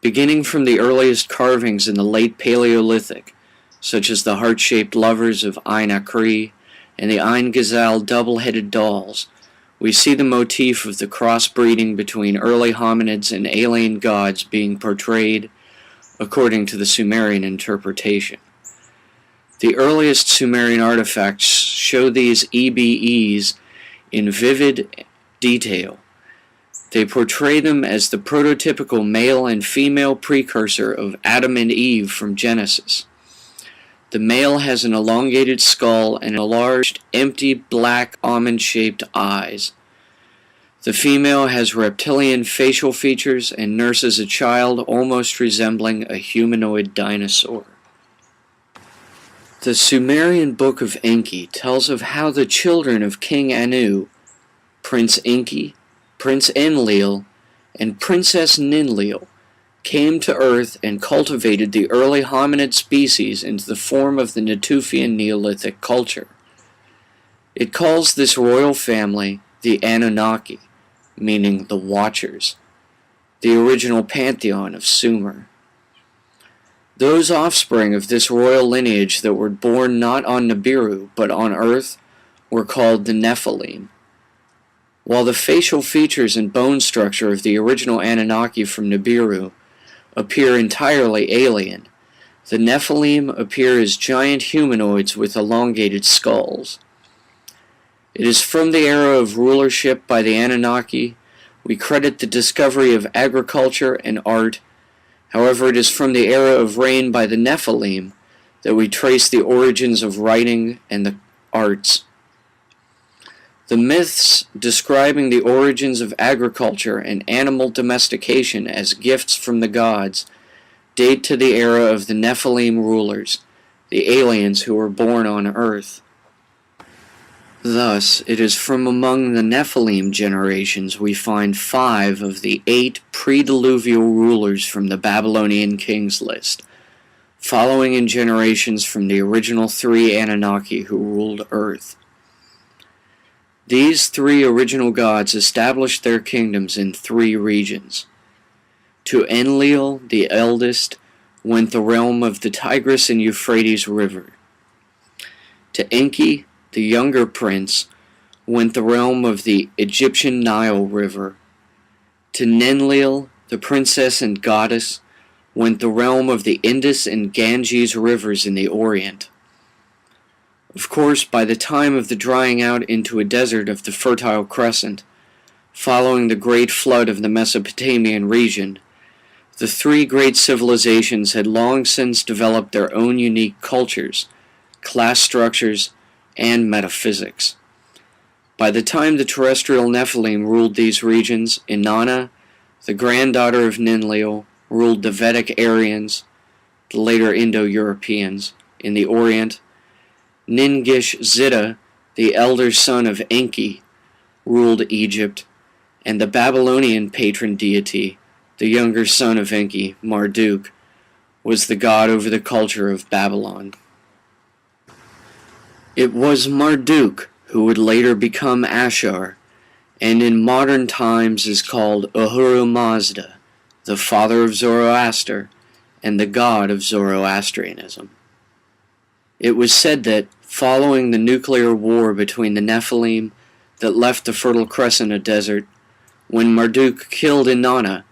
Beginning from the earliest carvings in the late Paleolithic, such as the heart-shaped lovers of Ain Akri and the Ain Ghazal double-headed dolls, we see the motif of the crossbreeding between early hominids and alien gods being portrayed according to the Sumerian interpretation. The earliest Sumerian artifacts show these EBEs in vivid detail. They portray them as the prototypical male and female precursor of Adam and Eve from Genesis. The male has an elongated skull and enlarged, empty, black, almond-shaped eyes. The female has reptilian facial features and nurses a child almost resembling a humanoid dinosaur. The Sumerian Book of Enki tells of how the children of King Anu, Prince Enki, Prince Enlil, and Princess Ninlil, came to Earth and cultivated the early hominid species into the form of the Natufian Neolithic culture. It calls this royal family the Anunnaki, meaning the Watchers, the original pantheon of Sumer. Those offspring of this royal lineage that were born not on Nibiru but on Earth were called the Nephilim. While the facial features and bone structure of the original Anunnaki from Nibiru appear entirely alien, the Nephilim appear as giant humanoids with elongated skulls. It is from the era of rulership by the Anunnaki we credit the discovery of agriculture and art. However, it is from the era of reign by the Nephilim that we trace the origins of writing and the arts. The myths describing the origins of agriculture and animal domestication as gifts from the gods date to the era of the Nephilim rulers, the aliens who were born on Earth. Thus, it is from among the Nephilim generations we find 5 of the 8 pre-diluvial rulers from the Babylonian kings list, following in generations from the original 3 Anunnaki who ruled Earth. These 3 original gods established their kingdoms in 3 regions. To Enlil, the eldest, went the realm of the Tigris and Euphrates River. To Enki, the younger prince, went the realm of the Egyptian Nile River. To Ninlil, the princess and goddess, went the realm of the Indus and Ganges rivers in the Orient. Of course, by the time of the drying out into a desert of the Fertile Crescent, following the great flood of the Mesopotamian region, the 3 great civilizations had long since developed their own unique cultures, class structures, and metaphysics. By the time the terrestrial Nephilim ruled these regions, Inanna, the granddaughter of Ninlil, ruled the Vedic Aryans, the later Indo-Europeans, in the Orient. Ningish-Zida, the elder son of Enki, ruled Egypt, and the Babylonian patron deity, the younger son of Enki, Marduk, was the god over the culture of Babylon. It was Marduk who would later become Ashur, and in modern times is called Ahura Mazda, the father of Zoroaster, and the god of Zoroastrianism. It was said that, following the nuclear war between the Nephilim that left the Fertile Crescent a desert, when Marduk killed Inanna,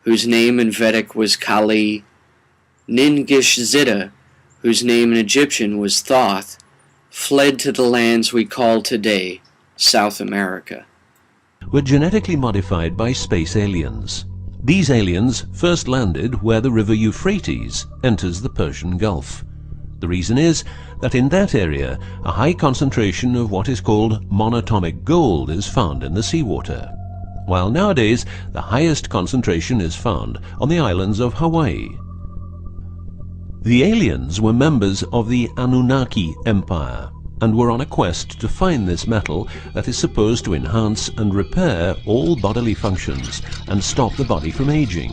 whose name in Vedic was Kali, Ningish-Zida, whose name in Egyptian was Thoth, fled to the lands we call today South America. Were genetically modified by space aliens. These aliens first landed where the river Euphrates enters the Persian Gulf. The reason is that in that area a high concentration of what is called monatomic gold is found in the seawater. while nowadays the highest concentration is found on the islands of Hawaii. The aliens were members of the Anunnaki Empire and were on a quest to find this metal that is supposed to enhance and repair all bodily functions and stop the body from aging.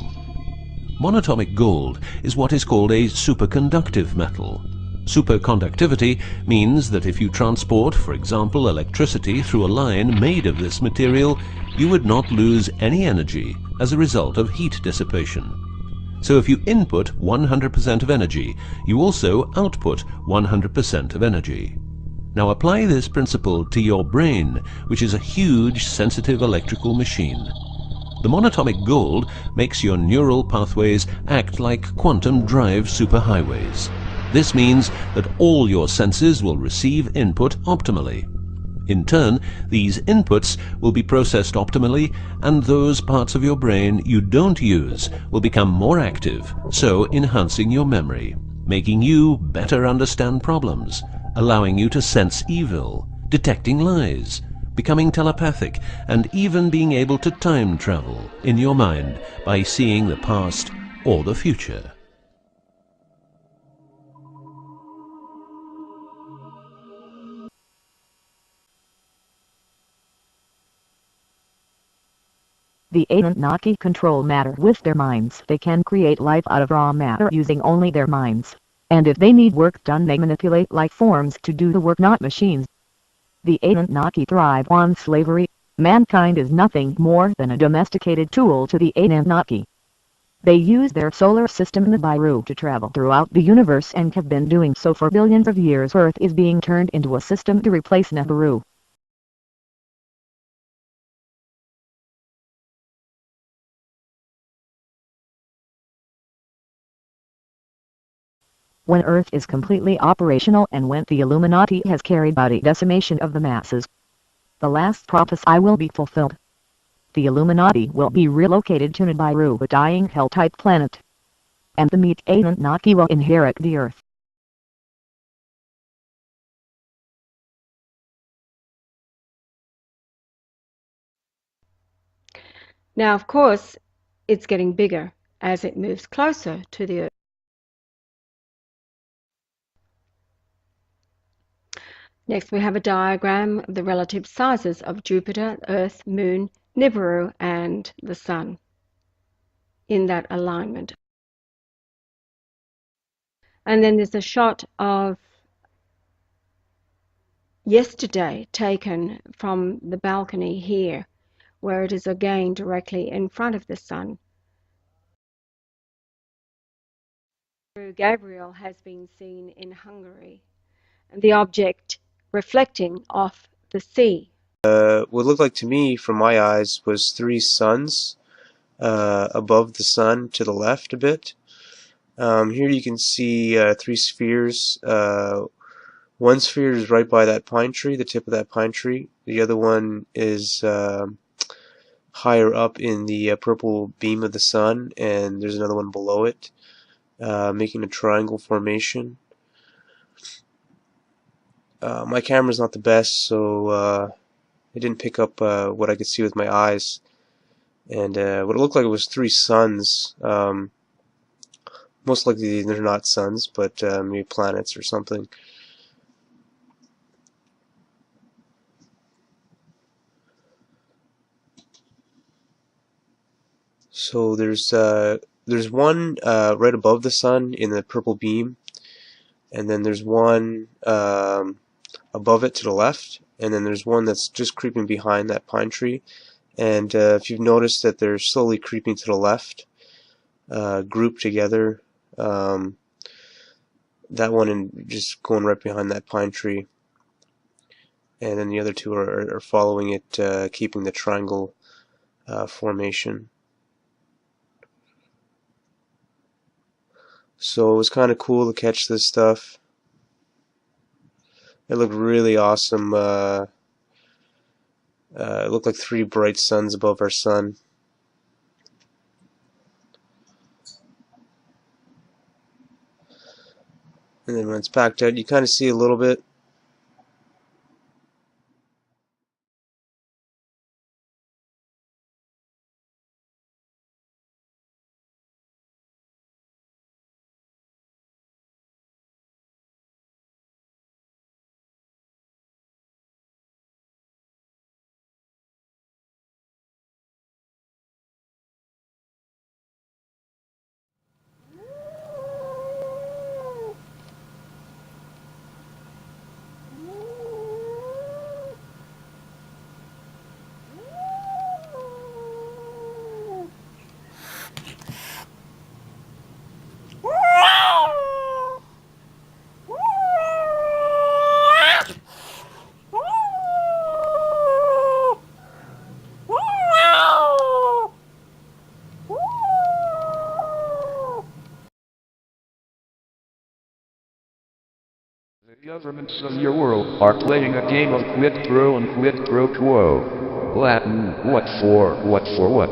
Monatomic gold is what is called a superconductive metal. Superconductivity means that if you transport, for example, electricity through a line made of this material, you would not lose any energy as a result of heat dissipation. So if you input 100% of energy, you also output 100% of energy. Now apply this principle to your brain, which is a huge sensitive electrical machine. The monatomic gold makes your neural pathways act like quantum drive superhighways. This means that all your senses will receive input optimally. In turn, these inputs will be processed optimally, and those parts of your brain you don't use will become more active, so enhancing your memory, making you better understand problems, allowing you to sense evil, detecting lies, becoming telepathic, and even being able to time travel in your mind by seeing the past or the future. The Anunnaki control matter with their minds. They can create life out of raw matter using only their minds. And if they need work done, they manipulate life forms to do the work, not machines. The Anunnaki thrive on slavery. Mankind is nothing more than a domesticated tool to the Anunnaki. They use their solar system Nibiru to travel throughout the universe and have been doing so for billions of years. Earth is being turned into a system to replace Nibiru. When Earth is completely operational and when the Illuminati has carried out a decimation of the masses, the last prophecy will be fulfilled. The Illuminati will be relocated to Nibiru, a dying hell-type planet, and the meek Anunnaki will inherit the Earth. Now, of course, it's getting bigger as it moves closer to the Earth. Next, we have a diagram of the relative sizes of Jupiter, Earth, Moon, Nibiru, and the Sun in that alignment. And then there's a shot of yesterday taken from the balcony here, where it is again directly in front of the Sun. Gabriel has been seen in Hungary, and the object reflecting off the sea. What looked like to me from my eyes was three suns above the sun to the left a bit. Here you can see three spheres. One sphere is right by that pine tree, the tip of that pine tree. The other one is higher up in the purple beam of the sun, and there's another one below it, making a triangle formation. My camera's not the best, so it didn't pick up what I could see with my eyes. And what it looked like it was three suns. Most likely they're not suns, but maybe planets or something. So there's one right above the sun in the purple beam, and then there's one above it to the left, and then there's one that's just creeping behind that pine tree. And if you've noticed that they're slowly creeping to the left, grouped together, that one and just going right behind that pine tree, and then the other two are following it, keeping the triangle formation. So it was kind of cool to catch this stuff. It looked really awesome. It looked like three bright suns above our sun. And then when it's packed out, you kind of see a little bit. Governments of your world are playing a game of quid pro and quid pro quo. Latin, what for what?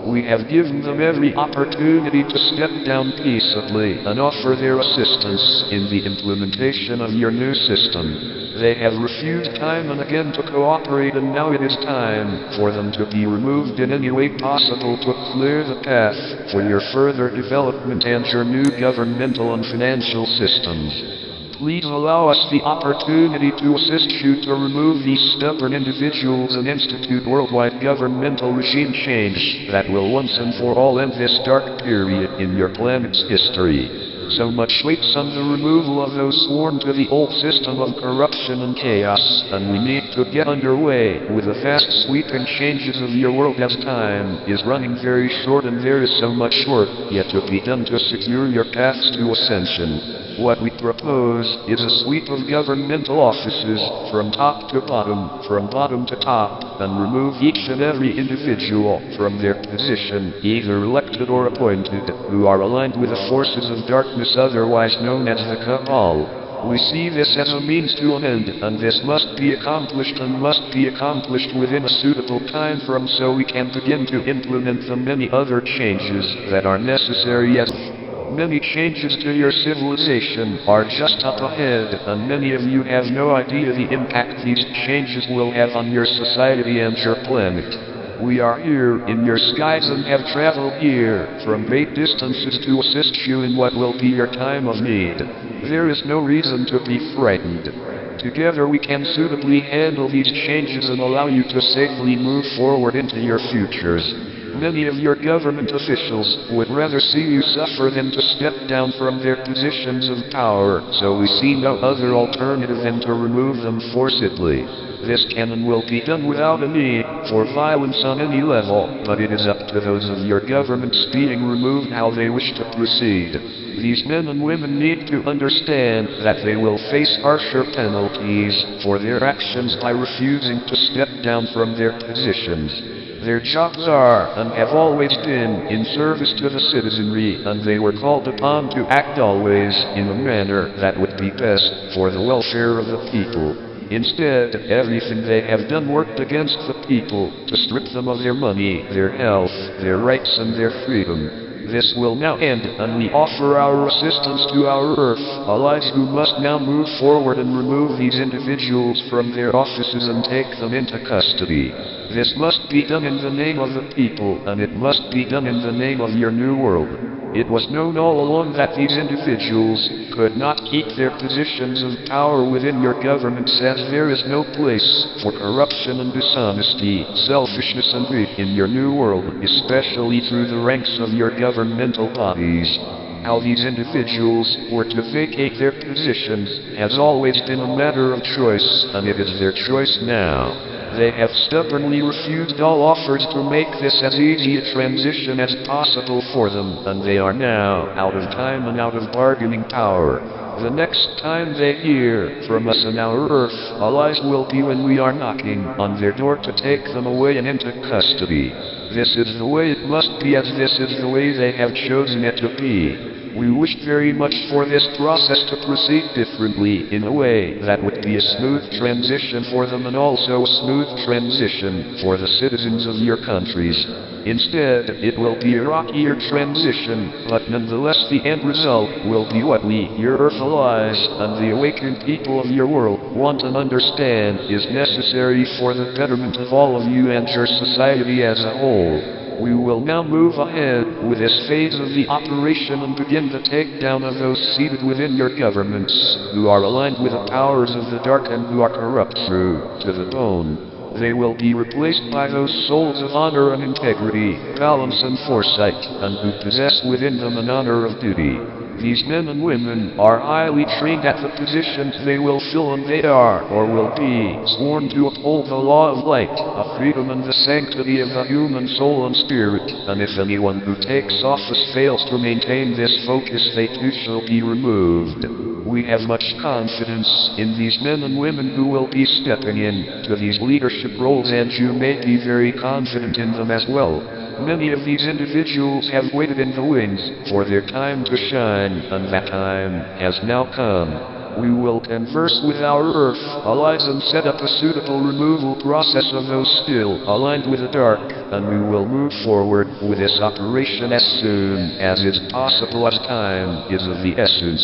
We have given them every opportunity to step down peaceably and offer their assistance in the implementation of your new system. They have refused time and again to cooperate, and now it is time for them to be removed in any way possible to clear the path for your further development and your new governmental and financial systems. Please allow us the opportunity to assist you to remove these stubborn individuals and institute worldwide governmental regime change that will once and for all end this dark period in your planet's history. So much waits on the removal of those sworn to the old system of corruption and chaos, and we need to get underway with the fast sweeping changes of your world, as time is running very short and there is so much work yet to be done to secure your paths to ascension. What we propose is a sweep of governmental offices from top to bottom, from bottom to top, and remove each and every individual from their position, either elected or appointed, who are aligned with the forces of darkness otherwise known as the Cabal. We see this as a means to an end, and this must be accomplished within a suitable time frame so we can begin to implement the many other changes that are necessary. As many changes to your civilization are just up ahead, and many of you have no idea the impact these changes will have on your society and your planet. We are here in your skies and have traveled here from great distances to assist you in what will be your time of need. There is no reason to be frightened. Together we can suitably handle these changes and allow you to safely move forward into your futures. Many of your government officials would rather see you suffer than to step down from their positions of power, so we see no other alternative than to remove them forcibly. This can and will be done without a need for violence on any level, but it is up to those of your governments being removed how they wish to proceed. These men and women need to understand that they will face harsher penalties for their actions by refusing to step down from their positions. Their jobs are, and have always been, in service to the citizenry, and they were called upon to act always in a manner that would be best for the welfare of the people. Instead, everything they have done worked against the people, to strip them of their money, their health, their rights and their freedom. This will now end, and we offer our assistance to our Earth allies who must now move forward and remove these individuals from their offices and take them into custody. This must be done in the name of the people, and it must be done in the name of your new world. It was known all along that these individuals could not keep their positions of power within your governments, as there is no place for corruption and dishonesty, selfishness and greed in your new world, especially through the ranks of your governmental bodies. How these individuals were to vacate their positions has always been a matter of choice, and it is their choice now. They have stubbornly refused all offers to make this as easy a transition as possible for them, and they are now out of time and out of bargaining power. The next time they hear from us and our Earth allies will be when we are knocking on their door to take them away and into custody. This is the way it must be, as this is the way they have chosen it to be. We wish very much for this process to proceed differently, in a way that would be a smooth transition for them and also a smooth transition for the citizens of your countries. Instead, it will be a rockier transition, but nonetheless the end result will be what we, your Earth allies, and the awakened people of your world want and understand is necessary for the betterment of all of you and your society as a whole. We will now move ahead with this phase of the operation and begin the takedown of those seated within your governments, who are aligned with the powers of the dark and who are corrupt through to the bone. They will be replaced by those souls of honor and integrity, balance and foresight, and who possess within them an honor of duty. These men and women are highly trained at the positions they will fill, and they are, or will be, sworn to uphold the law of light, of freedom and the sanctity of the human soul and spirit, and if anyone who takes office fails to maintain this focus, they too shall be removed. We have much confidence in these men and women who will be stepping in to these leadership roles, and you may be very confident in them as well. Many of these individuals have waited in the wings for their time to shine, and that time has now come. We will converse with our Earth allies and set up a suitable removal process of those still aligned with the dark, and we will move forward with this operation as soon as is possible, as time is of the essence.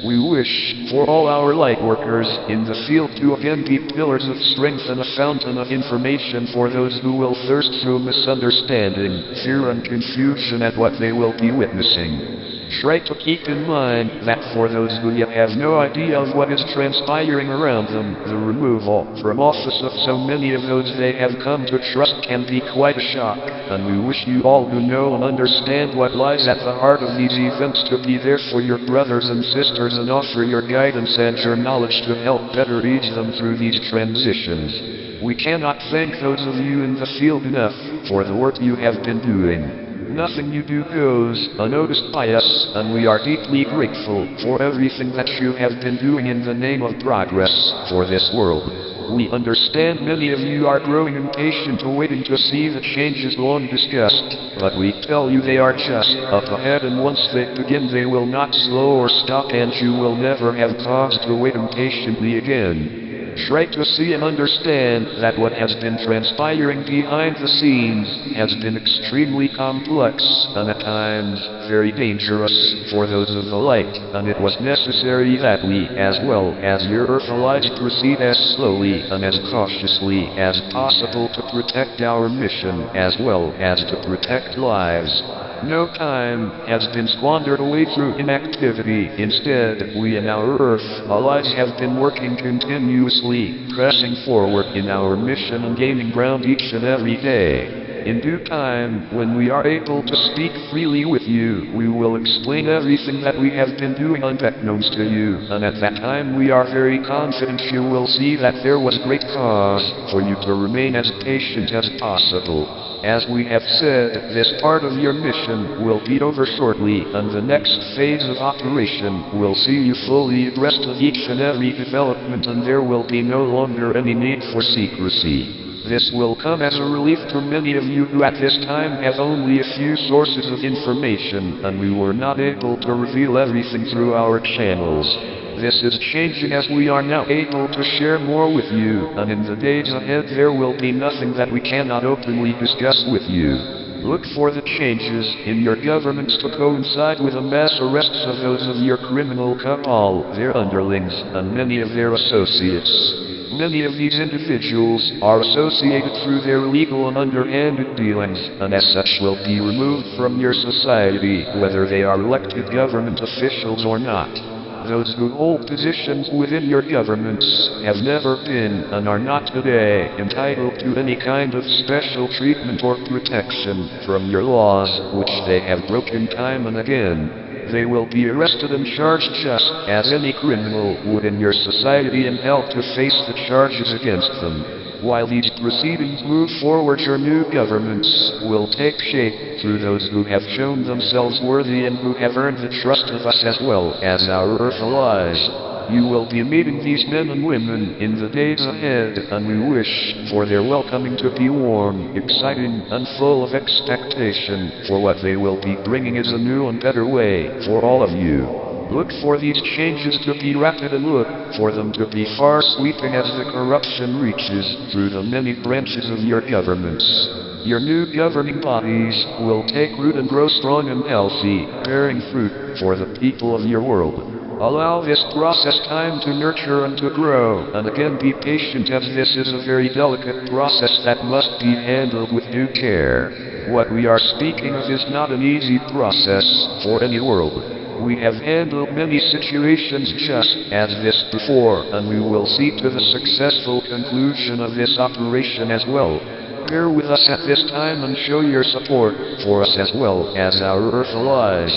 We wish for all our light workers in the field to again be pillars of strength and a fountain of information for those who will thirst through misunderstanding, fear and confusion at what they will be witnessing. Try to keep in mind that for those who yet have no idea of what is transpiring around them, the removal from office of so many of those they have come to trust can be quite a shock, and we wish you all who know and understand what lies at the heart of these events to be there for your brothers and sisters and offer your guidance and your knowledge to help better ease them through these transitions. We cannot thank those of you in the field enough for the work you have been doing. Nothing you do goes unnoticed by us, and we are deeply grateful for everything that you have been doing in the name of progress for this world. We understand many of you are growing impatient waiting to see the changes long discussed, but we tell you they are just up ahead, and once they begin they will not slow or stop, and you will never have cause to wait impatiently again. Try to see and understand that what has been transpiring behind the scenes has been extremely complex and at times very dangerous for those of the light, and it was necessary that we, as well as your Earth allies, proceed as slowly and as cautiously as possible to protect our mission as well as to protect lives. No time has been squandered away through inactivity. Instead, we and our Earth allies have been working continuously, pressing forward in our mission and gaining ground each and every day. In due time, when we are able to speak freely with you, we will explain everything that we have been doing unbeknownst to you, and at that time we are very confident you will see that there was great cause for you to remain as patient as possible. As we have said, this part of your mission will be over shortly, and the next phase of operation will see you fully abreast of each and every development, and there will be no longer any need for secrecy. This will come as a relief to many of you who at this time have only a few sources of information, and we were not able to reveal everything through our channels. This is changing as we are now able to share more with you, and in the days ahead there will be nothing that we cannot openly discuss with you. Look for the changes in your governments to coincide with the mass arrests of those of your criminal cabal, their underlings, and many of their associates. Many of these individuals are associated through their illegal and underhanded dealings, and as such will be removed from your society, whether they are elected government officials or not. Those who hold positions within your governments have never been, and are not today, entitled to any kind of special treatment or protection from your laws, which they have broken time and again. They will be arrested and charged just as any criminal would in your society and held to face the charges against them. While these proceedings move forward, your new governments will take shape through those who have shown themselves worthy and who have earned the trust of us as well as our Earth allies. You will be meeting these men and women in the days ahead, and we wish for their welcoming to be warm, exciting, and full of expectation for what they will be bringing as a new and better way for all of you. Look for these changes to be rapid, and look for them to be far sweeping as the corruption reaches through the many branches of your governments. Your new governing bodies will take root and grow strong and healthy, bearing fruit for the people of your world. Allow this process time to nurture and to grow, and again be patient, as this is a very delicate process that must be handled with due care. What we are speaking of is not an easy process for any world. We have handled many situations just as this before, and we will see to the successful conclusion of this operation as well. Bear with us at this time and show your support for us as well as our Earth allies.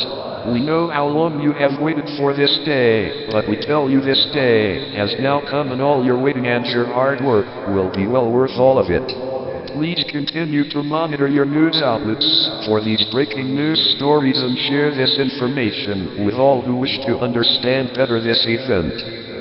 We know how long you have waited for this day, but we tell you this day has now come, and all your waiting and your hard work will be well worth all of it. Please continue to monitor your news outlets for these breaking news stories and share this information with all who wish to understand better this event.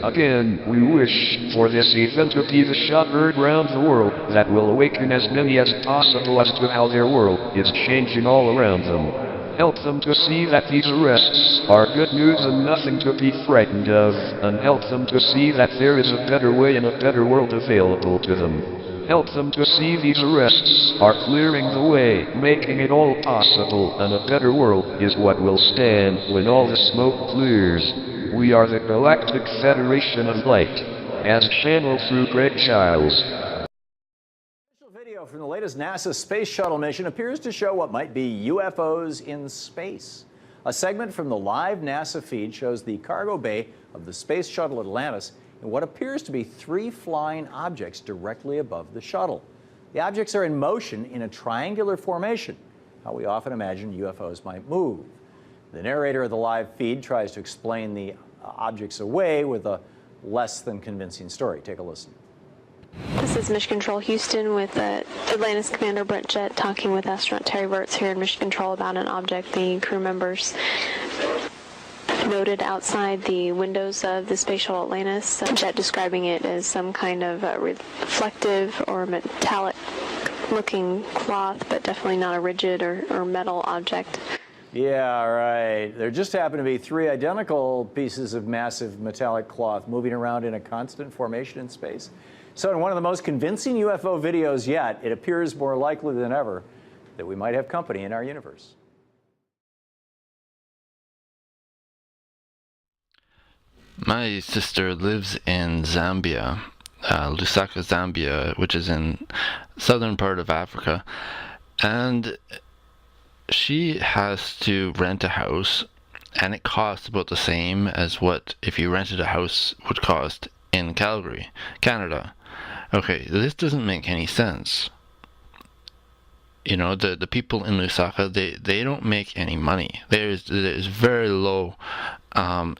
Again, we wish for this event to be the shot heard round the world that will awaken as many as possible as to how their world is changing all around them. Help them to see that these arrests are good news and nothing to be frightened of, and help them to see that there is a better way and a better world available to them. Help them to see these arrests are clearing the way, making it all possible, and a better world is what will stand when all the smoke clears. We are the Galactic Federation of Light, as channeled through Greg Childs. Video from the latest NASA Space Shuttle mission appears to show what might be UFOs in space. A segment from the live NASA feed shows the cargo bay of the Space Shuttle Atlantis and what appears to be 3 flying objects directly above the shuttle. The objects are in motion in a triangular formation, how we often imagine UFOs might move. The narrator of the live feed tries to explain the objects away with a less than convincing story. Take a listen. This is Mission Control Houston with Atlantis Commander Brent Jett talking with astronaut Terry Virts here in Mission Control about an object the crew members noted outside the windows of the Space Shuttle Atlantis. Jett describing it as some kind of reflective or metallic looking cloth, but definitely not a rigid or metal object. Yeah, right. There just happen to be 3 identical pieces of massive metallic cloth moving around in a constant formation in space. So in one of the most convincing UFO videos yet, it appears more likely than ever that we might have company in our universe. My sister lives in Zambia, Lusaka, Zambia, which is in southern part of Africa, and she has to rent a house, and it costs about the same as what if you rented a house would cost in Calgary, Canada. Okay, this doesn't make any sense. You know, the people in Lusaka, they don't make any money. There's very low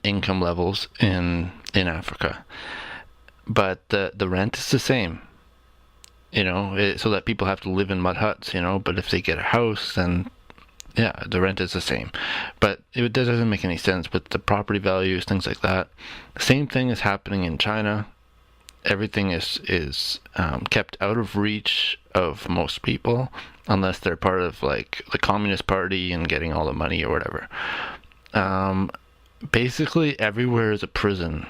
income levels in Africa, but the rent is the same. You know, so that people have to live in mud huts. You know, but if they get a house, then yeah, the rent is the same. But it doesn't make any sense with the property values, things like that. The same thing is happening in China. Everything is kept out of reach of most people, unless they're part of like the Communist Party and getting all the money or whatever. Basically, everywhere is a prison.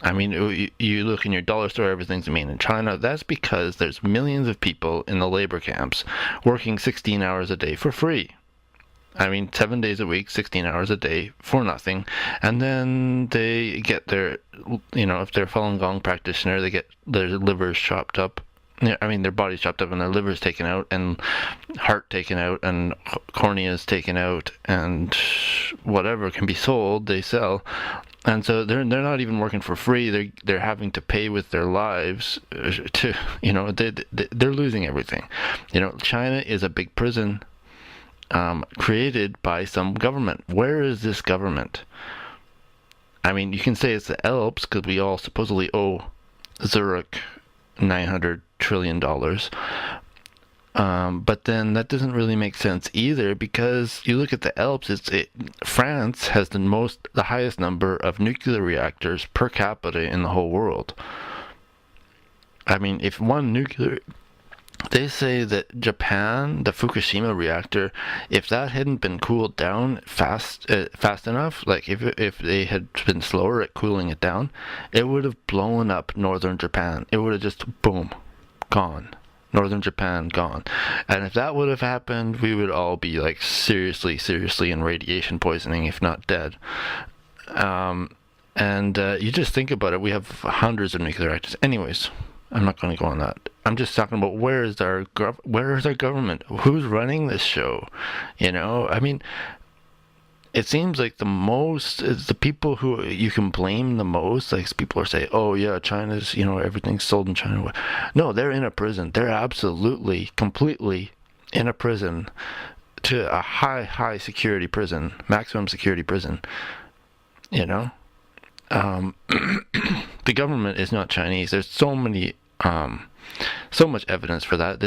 I mean, you look in your dollar store, everything's made in China. That's because there's millions of people in the labor camps working 16 hours a day for free. I mean, 7 days a week, 16 hours a day for nothing. And then they get their, you know, if they're a Falun Gong practitioner, they get their livers chopped up. I mean, their bodies chopped up and their livers taken out and heart taken out and corneas taken out and whatever can be sold, they sell. And so they're not even working for free. They're having to pay with their lives to, you know, they're losing everything. You know, China is a big prison. Created by some government. Where is this government? I mean, you can say it's the Alps because we all supposedly owe Zurich $900 trillion. But then that doesn't really make sense either, because you look at the Alps, France has the highest number of nuclear reactors per capita in the whole world. I mean, if one nuclear... They say that Japan, the Fukushima reactor, if that hadn't been cooled down fast enough, like if they had been slower at cooling it down, it would have blown up northern Japan. It would have just, boom, gone. Northern Japan, gone. And if that would have happened, we would all be like seriously in radiation poisoning, if not dead. And you just think about it, we have hundreds of nuclear reactors. Anyways, I'm not going to go on that. I'm just talking about where is our government? Who's running this show? You know, I mean, it seems like it's the people who you can blame the most. Like people are saying, oh yeah, China's, you know, everything's sold in China. No, they're in a prison. They're absolutely, completely in a prison, to a high security prison, maximum security prison. You know, the government is not Chinese. There's so much evidence for that.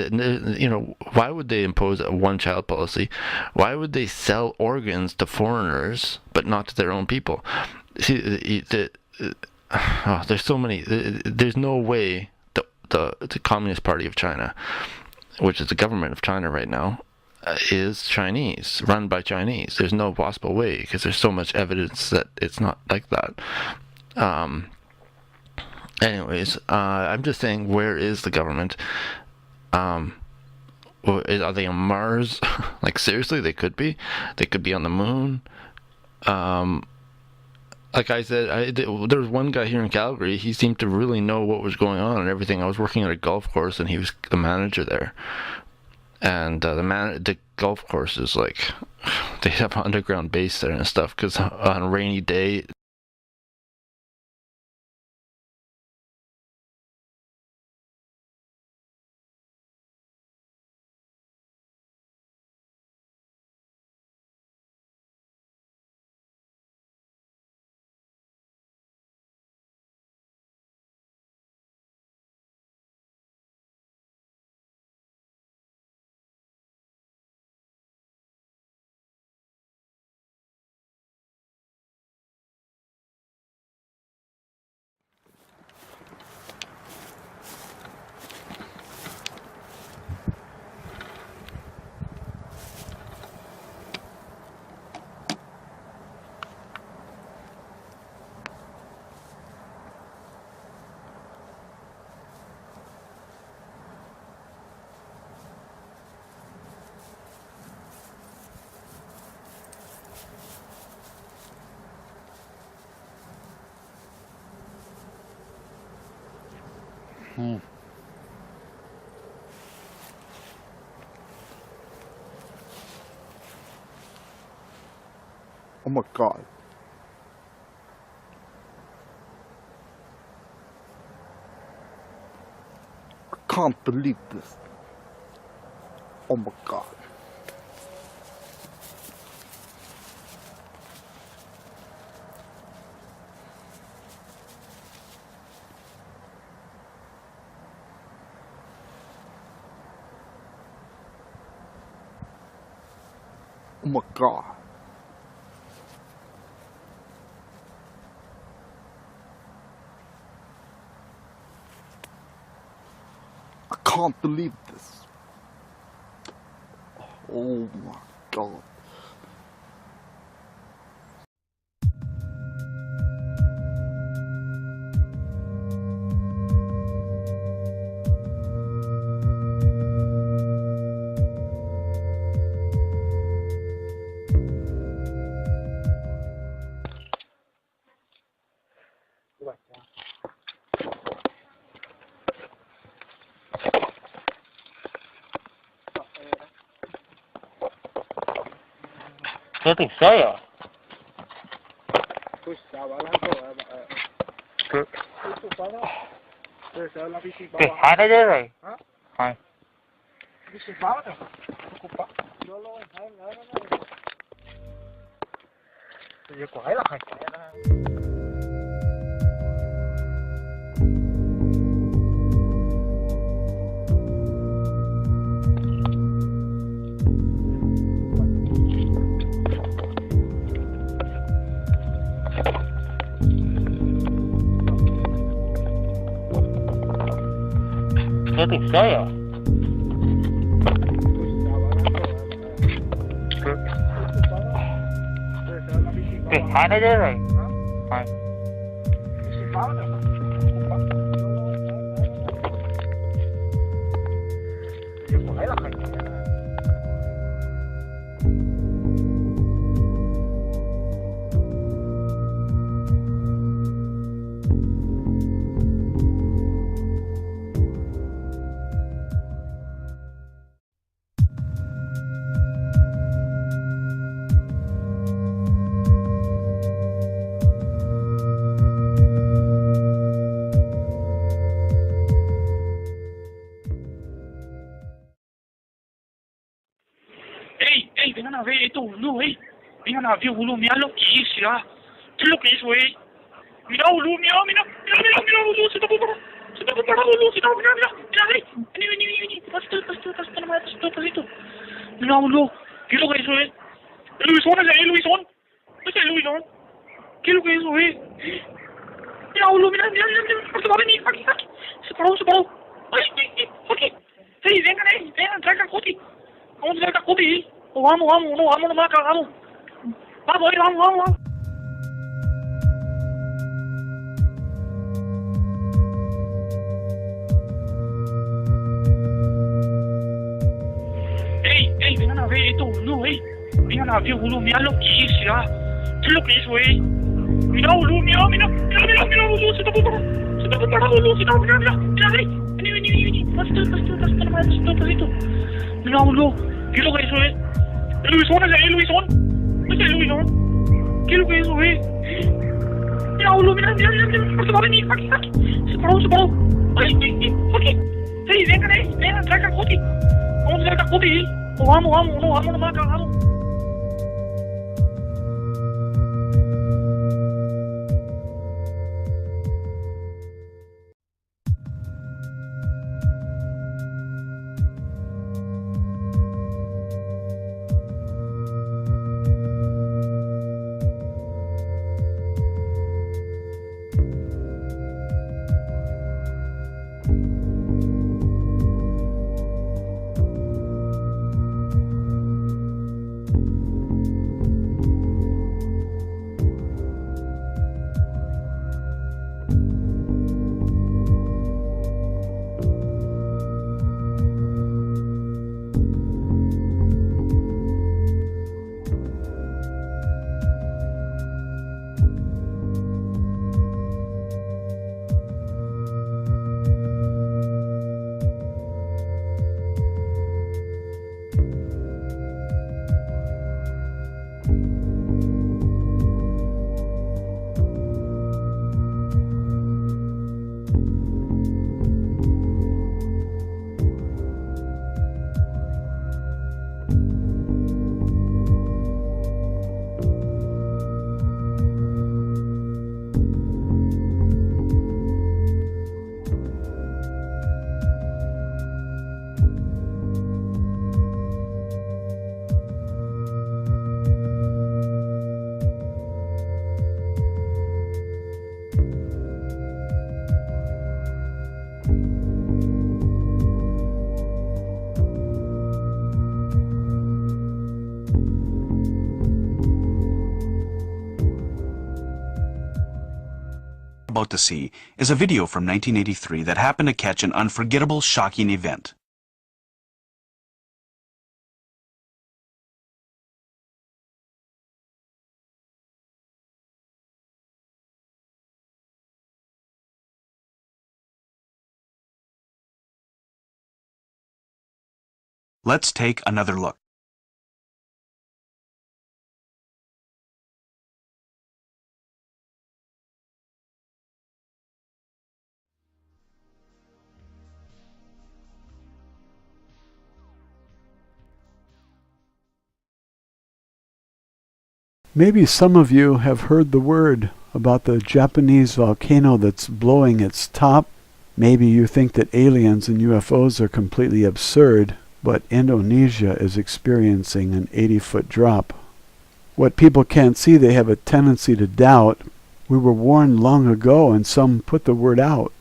You know, why would they impose a one-child policy? Why would they sell organs to foreigners but not to their own people? See, there's so many. There's no way the Communist Party of China, which is the government of China right now, is Chinese, run by Chinese. There's no possible way, because there's so much evidence that it's not like that. Anyways, I'm just saying, where is the government? Are they on Mars? Like, seriously, they could be. They could be on the moon. Like I said, there was one guy here in Calgary. He seemed to really know what was going on and everything. I was working at a golf course, and he was the manager there. And the golf course is like, they have an underground base there and stuff, because on a rainy day, Oh my god. I can't believe this. Oh my god. Oh my god. I can't believe this. Oh my god. Thế tỉnh say à? Tỉnh hai đấy rồi. Hai. Thế tỉnh say à? Tỉnh hai đấy rồi. Hai. Vengan a ver esto, boludo, vengan a ver, boludo, mirá lo que es, ya. ¿Qué es lo que es, güey? Mirá, boludo, mira, boludo, se está preparado, boludo, se está preparado, mira, vení, pasito. Mira, boludo, ¿qué es lo que es eso, El Luisón, ese es el Luisón. ¿Qué es lo que es eso, Mira, boludo, mira, porque va a venir, aquí, se paró. Ay, aquí. Vengan, traigan, Joti. Vamos ver a Kobe. Vamos, vamos, marca, vamos. Vamos aí, vamos. Ey, vengan a ver esto, boludo, vengan a ver, boludo, mira lo que es, ya. ¿Qué es lo que es, güey? Mira, boludo, mira, boludo, se está preparado, boludo, mira, vení, pasito. Mira, boludo, ¿qué es lo que es eso, ¿El Luisón? ¿Es el Luisón? ¿Qué es lo que es eso, Mira, boludo, mira, porque va a venir, aquí, se paró. Ay, aquí. Sí, vengan, traigan Coti. Vamos a traer a Coti, vamos, marca, vamos. About to see is a video from 1983 that happened to catch an unforgettable, shocking event. Let's take another look. Maybe some of you have heard the word about the Japanese volcano that's blowing its top. Maybe you think that aliens and UFOs are completely absurd, but Indonesia is experiencing an 80-foot drop. What people can't see, they have a tendency to doubt. We were warned long ago, and some put the word out.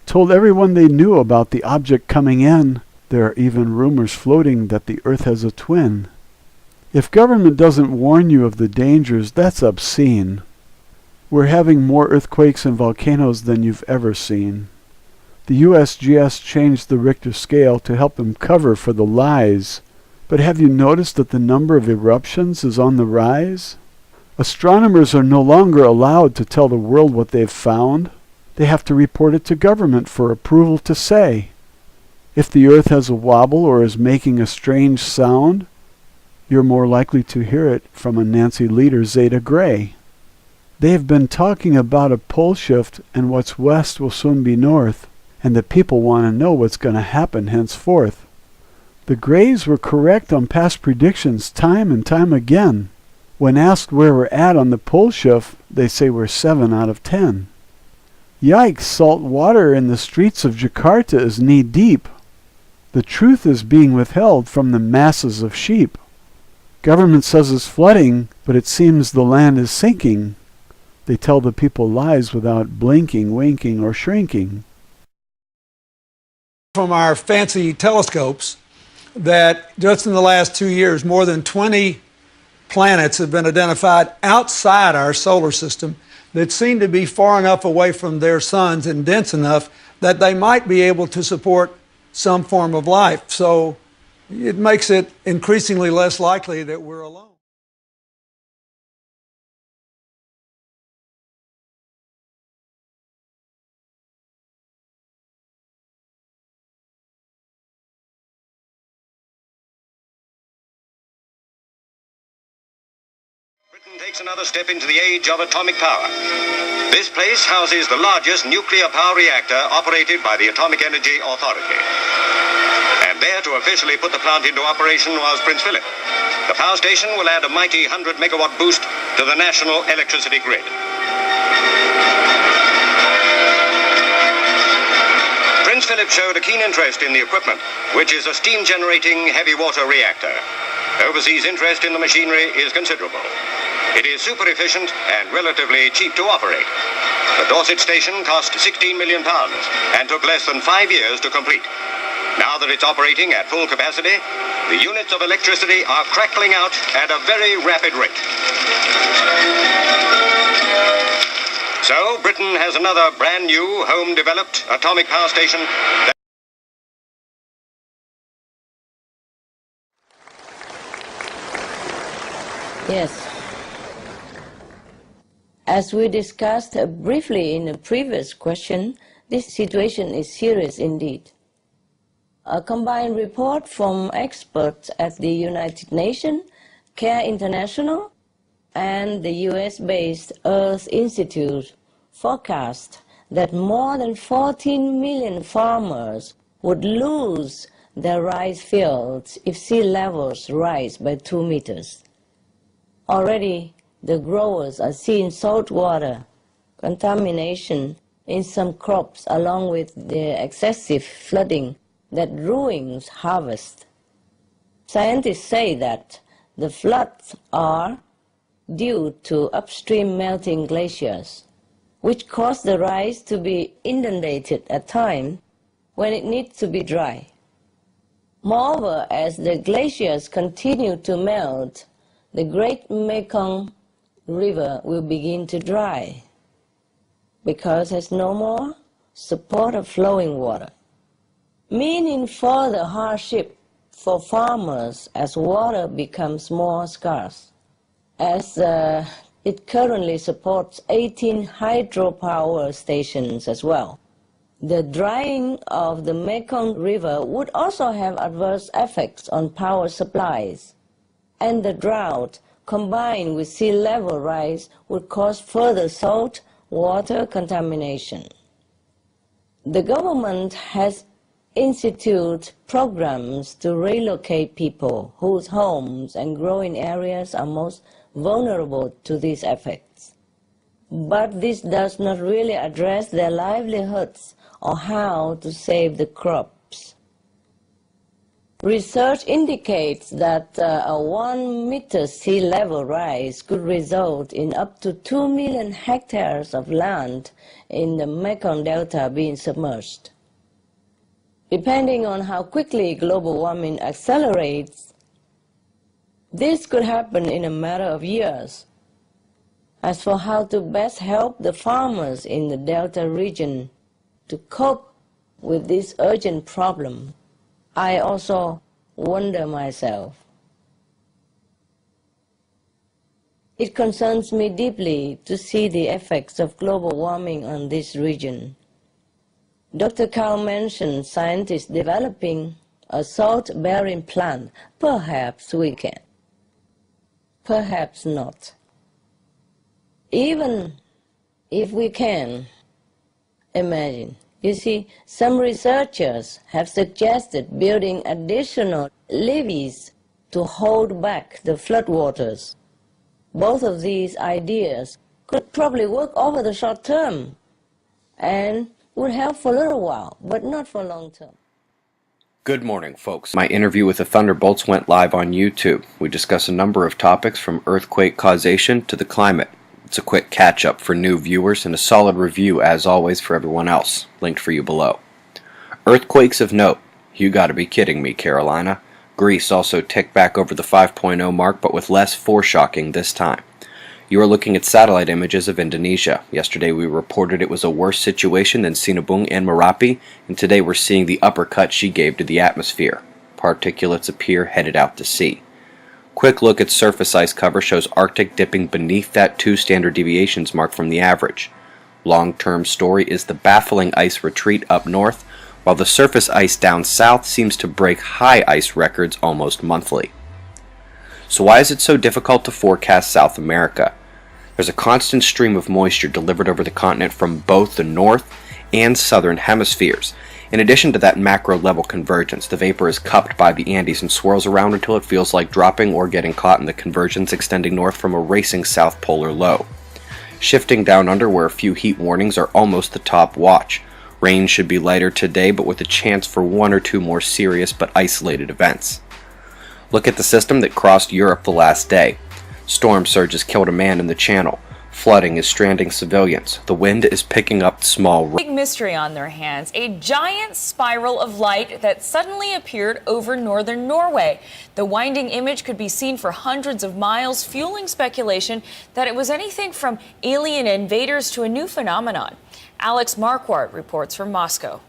Told everyone they knew about the object coming in. There are even rumors floating that the Earth has a twin. If government doesn't warn you of the dangers, that's obscene. We're having more earthquakes and volcanoes than you've ever seen. The USGS changed the Richter scale to help them cover for the lies. But have you noticed that the number of eruptions is on the rise? Astronomers are no longer allowed to tell the world what they've found. They have to report it to government for approval to say. If the Earth has a wobble or is making a strange sound, you're more likely to hear it from a Nancy Leader Zeta Gray. They have been talking about a pole shift, and what's west will soon be north, and the people want to know what's going to happen henceforth. The Grays were correct on past predictions time and time again. When asked where we're at on the pole shift, they say we're 7 out of 10. Yikes, salt water in the streets of Jakarta is knee-deep. The truth is being withheld from the masses of sheep. Government says it's flooding, but it seems the land is sinking. They tell the people lies without blinking, winking, or shrinking. From our fancy telescopes, that just in the last 2 years, more than 20 planets have been identified outside our solar system that seem to be far enough away from their suns and dense enough that they might be able to support some form of life. So it makes it increasingly less likely that we're alone. Britain takes another step into the age of atomic power. This place houses the largest nuclear power reactor operated by the Atomic Energy Authority. And there to officially put the plant into operation was Prince Philip. The power station will add a mighty 100-megawatt boost to the national electricity grid. Prince Philip showed a keen interest in the equipment, which is a steam-generating heavy water reactor. Overseas interest in the machinery is considerable. It is super efficient and relatively cheap to operate. The Dorset station cost £16 million and took less than 5 years to complete. Now that it's operating at full capacity, the units of electricity are crackling out at a very rapid rate. So, Britain has another brand new, home-developed atomic power station that Yes. As we discussed briefly in a previous question, this situation is serious indeed. A combined report from experts at the United Nations, CARE International, and the US-based Earth Institute forecast that more than 14 million farmers would lose their rice fields if sea levels rise by 2 meters. Already, the growers are seeing saltwater contamination in some crops along with the excessive flooding that ruins harvest. Scientists say that the floods are due to upstream melting glaciers, which cause the rice to be inundated at times when it needs to be dry. Moreover, as the glaciers continue to melt, the Great Mekong River will begin to dry because there's no more support of flowing water, meaning further hardship for farmers as water becomes more scarce. As it currently supports 18 hydropower stations as well. The drying of the Mekong River would also have adverse effects on power supplies, and the drought combined with sea level rise would cause further salt water contamination. The government has instituted programs to relocate people whose homes and growing areas are most vulnerable to these effects. But this does not really address their livelihoods or how to save the crops. Research indicates that a 1 meter sea level rise could result in up to 2 million hectares of land in the Mekong Delta being submerged. Depending on how quickly global warming accelerates, this could happen in a matter of years. As for how to best help the farmers in the Delta region to cope with this urgent problem, I also wonder myself. It concerns me deeply to see the effects of global warming on this region. Dr. Carl mentioned scientists developing a salt-bearing plant. Perhaps we can. Perhaps not. Even if we can, imagine. You see, some researchers have suggested building additional levees to hold back the floodwaters. Both of these ideas could probably work over the short term and would help for a little while, but not for long term. Good morning, folks. My interview with the Thunderbolts went live on YouTube. We discuss a number of topics from earthquake causation to the climate. It's a quick catch-up for new viewers and a solid review, as always, for everyone else, linked for you below. Earthquakes of note. You gotta be kidding me, Carolina. Greece also ticked back over the 5.0 mark, but with less foreshocking this time. You are looking at satellite images of Indonesia. Yesterday we reported it was a worse situation than Sinabung and Merapi, and today we're seeing the uppercut she gave to the atmosphere. Particulates appear headed out to sea. Quick look at surface ice cover shows Arctic dipping beneath that 2 standard deviations mark from the average. Long-term story is the baffling ice retreat up north, while the surface ice down south seems to break high ice records almost monthly. So why is it so difficult to forecast South America? There's a constant stream of moisture delivered over the continent from both the north and southern hemispheres. In addition to that macro-level convergence, the vapor is cupped by the Andes and swirls around until it feels like dropping or getting caught in the convergence extending north from a racing south polar low. Shifting down under where a few heat warnings are almost the top watch. Rain should be lighter today, but with a chance for 1 or 2 more serious but isolated events. Look at the system that crossed Europe the last day. Storm surges killed a man in the channel. Flooding is stranding civilians. The wind is picking up small... Big mystery on their hands. A giant spiral of light that suddenly appeared over northern Norway. The winding image could be seen for hundreds of miles, fueling speculation that it was anything from alien invaders to a new phenomenon. Alex Marquardt reports from Moscow.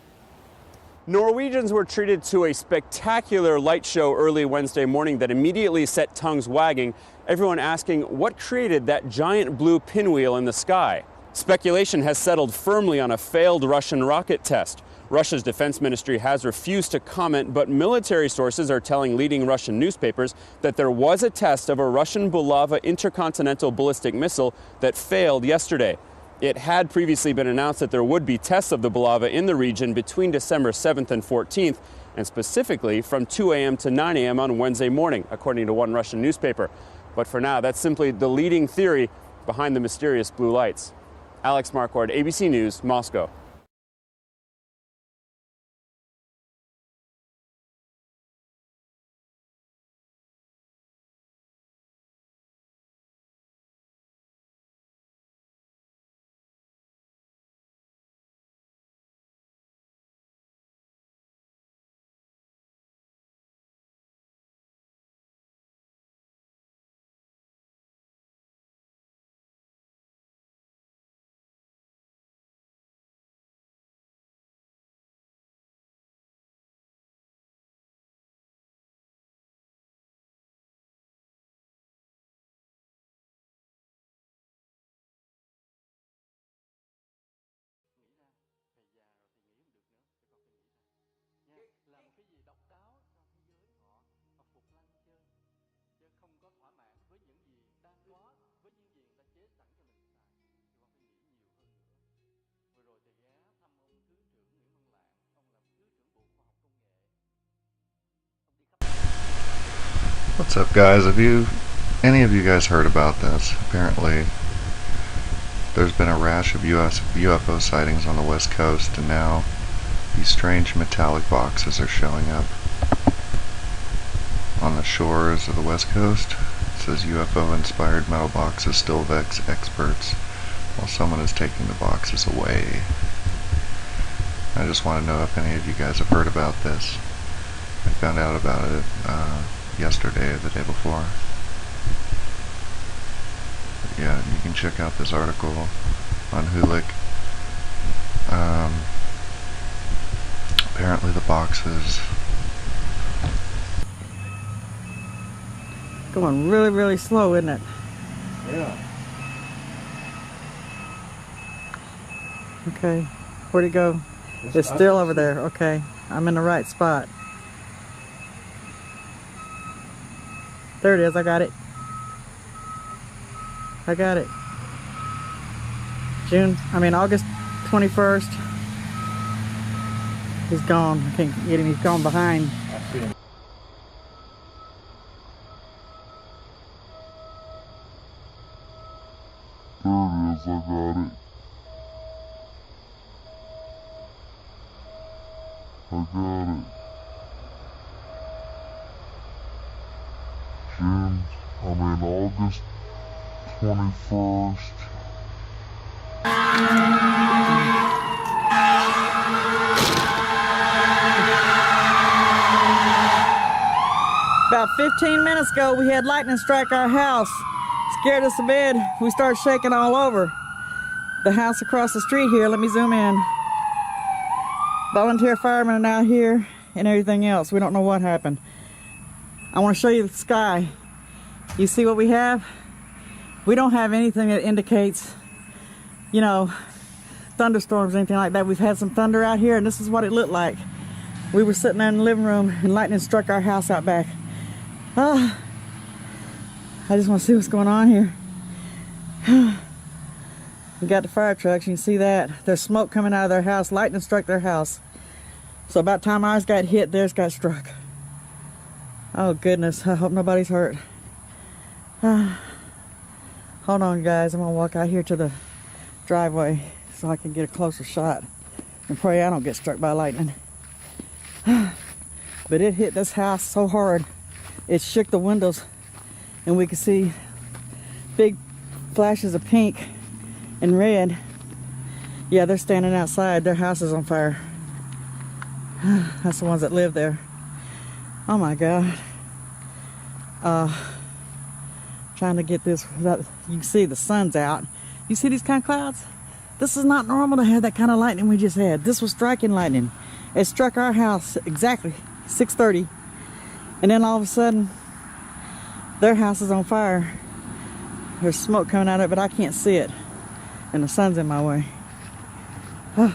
Norwegians were treated to a spectacular light show early Wednesday morning that immediately set tongues wagging, everyone asking what created that giant blue pinwheel in the sky. Speculation has settled firmly on a failed Russian rocket test. Russia's defense ministry has refused to comment, but military sources are telling leading Russian newspapers that there was a test of a Russian Bulava intercontinental ballistic missile that failed yesterday. It had previously been announced that there would be tests of the Bulava in the region between December 7th and 14th, and specifically from 2 a.m. to 9 a.m. on Wednesday morning, according to one Russian newspaper. But for now, that's simply the leading theory behind the mysterious blue lights. Alex Marquardt, ABC News, Moscow. What's up, guys? Have any of you guys heard about this? Apparently there's been a rash of UFO sightings on the West Coast, and now these strange metallic boxes are showing up on the shores of the West Coast. It says UFO-inspired metal boxes still vex experts while someone is taking the boxes away. I just want to know if any of you guys have heard about this. I found out about it yesterday or the day before. But yeah, you can check out this article on Hulik. Apparently the boxes going really, really slow, isn't it? Yeah. Okay, where'd it go? It's still over there. Okay, I'm in the right spot. There it is. I got it. I got it. August 21st. He's gone. I can't get him. He's gone behind. There it is, I got it. I got it. August 21st. About 15 minutes ago, we had lightning strike our house. Scared us a bit. We started shaking all over. The house across the street here, let me zoom in. Volunteer firemen are now here and everything else. We don't know what happened. I want to show you the sky. You see what we have? We don't have anything that indicates, you know, thunderstorms or anything like that. We've had some thunder out here and this is what it looked like. We were sitting there in the living room and lightning struck our house out back. I just want to see what's going on here. We got the fire trucks, you can see that. There's smoke coming out of their house. Lightning struck their house. So about the time ours got hit, theirs got struck. Oh goodness, I hope nobody's hurt. Hold on guys, I'm gonna walk out here to the driveway so I can get a closer shot and pray I don't get struck by lightning. But it hit this house so hard, it shook the windows and we could see big flashes of pink and red. Yeah, they're standing outside. Their house is on fire. That's the ones that live there. Oh my God. Trying to get this. You can see the sun's out. You see these kind of clouds? This is not normal to have that kind of lightning we just had. This was striking lightning. It struck our house exactly 6:30. And then all of a sudden, their house is on fire. There's smoke coming out of it, but I can't see it. And the sun's in my way. Now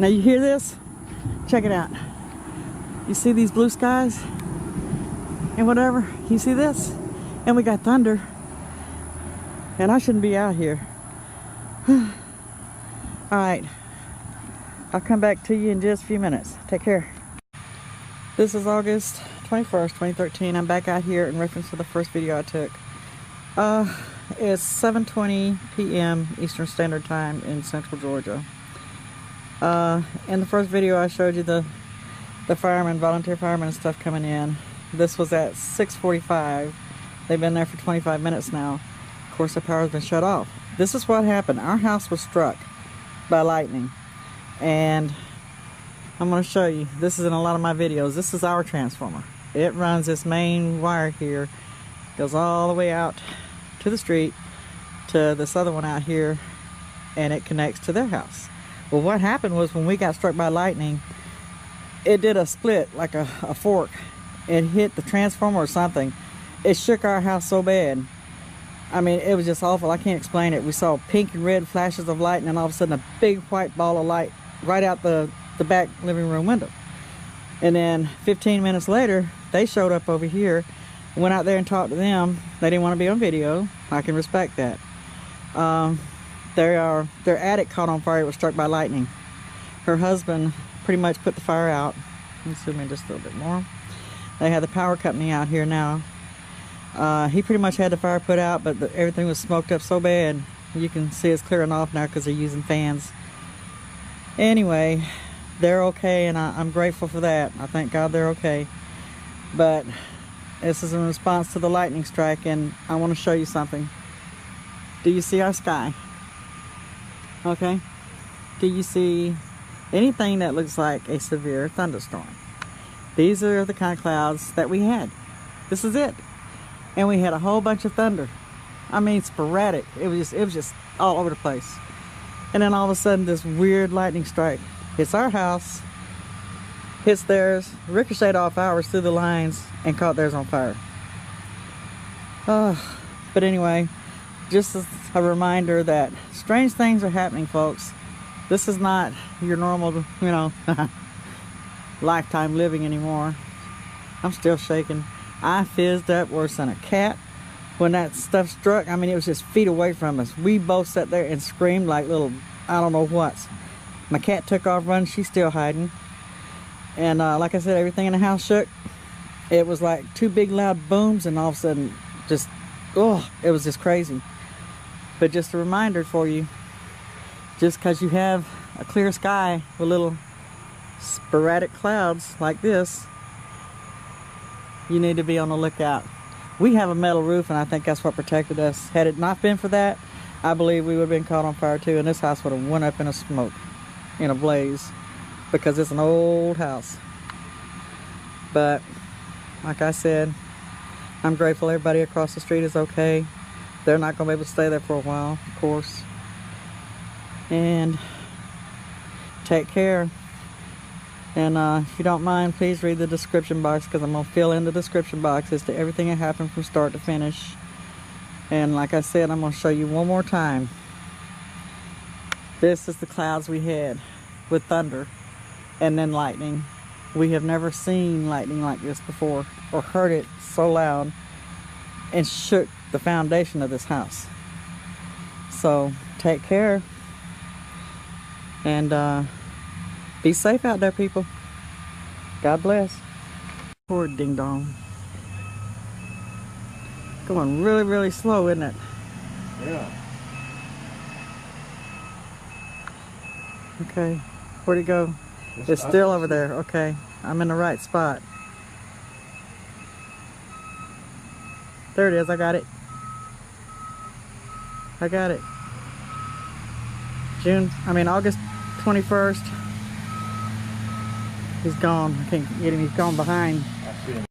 you hear this? Check it out. You see these blue skies? And whatever. You see this? And we got thunder. And I shouldn't be out here. Alright. I'll come back to you in just a few minutes. Take care. This is August 21st, 2013. I'm back out here in reference to the first video I took. It's 7:20 p.m. Eastern Standard Time in Central Georgia. In the first video I showed you the firemen, volunteer firemen and stuff coming in. This was at 6:45. They've been there for 25 minutes now. Of course the power's been shut off. This is what happened. Our house was struck by lightning. And I'm going to show you. This is in a lot of my videos. This is our transformer. It runs this main wire here. Goes all the way out to the street to this other one out here, and it connects to their house. Well, what happened was when we got struck by lightning, it did a split like a fork. It hit the transformer or something. It shook our house so bad. I mean, it was just awful. I can't explain it. We saw pink and red flashes of light, and then all of a sudden a big white ball of light right out the back living room window. And then 15 minutes later, they showed up over here. Went out there and talked to them. They didn't want to be on video. I can respect that. Their attic caught on fire. It was struck by lightning. Her husband pretty much put the fire out. Let me zoom in just a little bit more. They had the power company out here now. He pretty much had the fire put out, but everything was smoked up so bad. You can see it's clearing off now because they're using fans. Anyway, they're okay, and I'm grateful for that. I thank God they're okay. But this is in response to the lightning strike, and I want to show you something. Do you see our sky? Okay. Do you see anything that looks like a severe thunderstorm? These are the kind of clouds that we had. This is it. And we had a whole bunch of thunder. I mean, sporadic. It was just all over the place. And then all of a sudden, this weird lightning strike hits our house, hits theirs, ricocheted off ours through the lines, and caught theirs on fire. But anyway, just as a reminder that strange things are happening, folks. This is not your normal, you know, lifetime living anymore. I'm still shaking. I fizzed up worse than a cat when that stuff struck. I mean, it was just feet away from us. We both sat there and screamed like little, I don't know what. My cat took off running. She's still hiding. And like I said, everything in the house shook. It was like two big loud booms, and all of a sudden, just, it was just crazy. But just a reminder for you, just because you have a clear sky with little sporadic clouds like this, you need to be on the lookout. We have a metal roof, and I think that's what protected us. Had it not been for that, I believe we would have been caught on fire too, and this house would have went up in a smoke, in a blaze, because it's an old house. But like I said, I'm grateful everybody across the street is okay. They're not going to be able to stay there for a while, of course. And take care. And if you don't mind, please read the description box, because I'm going to fill in the description box as to everything that happened from start to finish. And like I said, I'm going to show you one more time. This is the clouds we had with thunder and then lightning. We have never seen lightning like this before, or heard it so loud and shook the foundation of this house. So take care. And be safe out there, people. God bless. Poor ding dong. Going really, really slow, isn't it? Yeah. Okay. Where'd it go? It's still over there. Okay. I'm in the right spot. There it is. I got it. I got it. August 21st. He's gone. I can't get him. He's gone behind. I see him.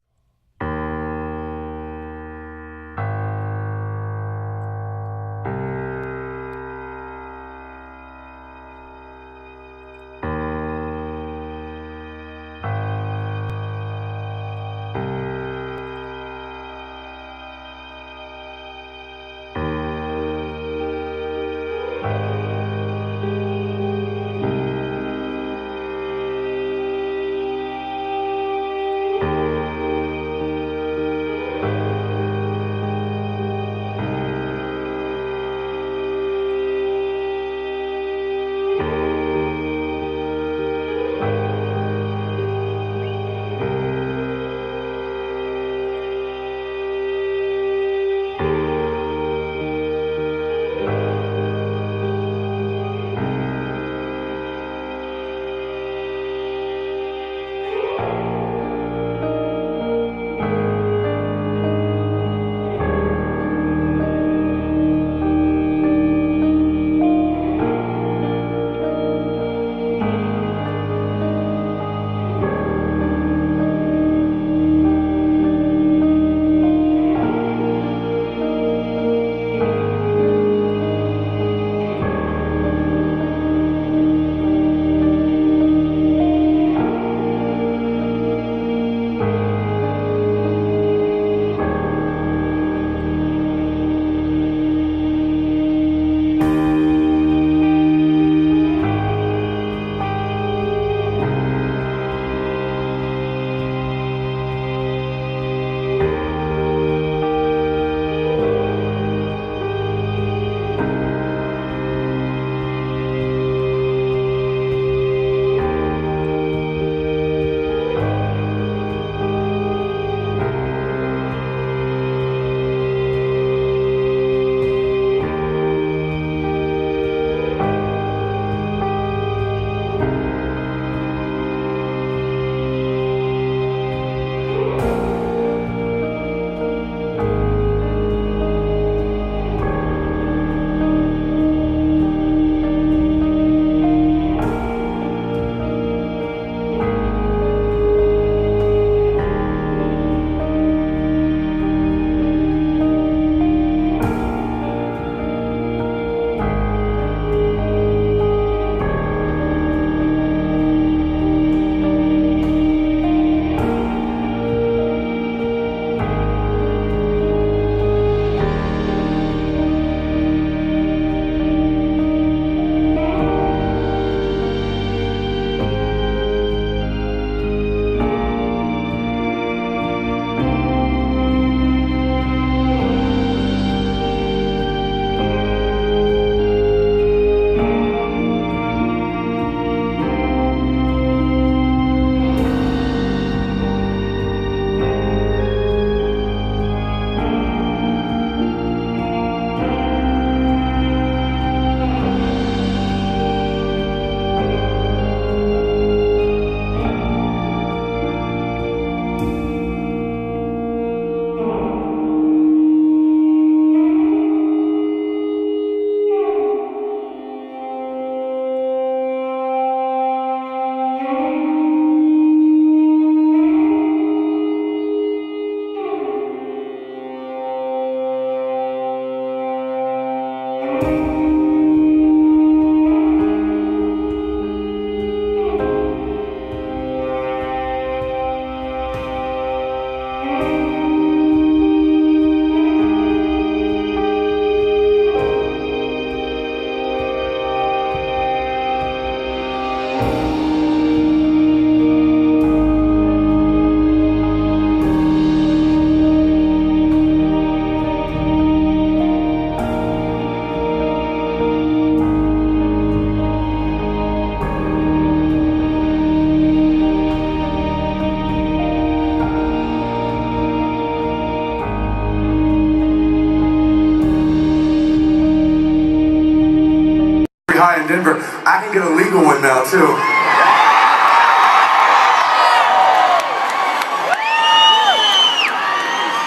in Denver. I can get a legal one now, too.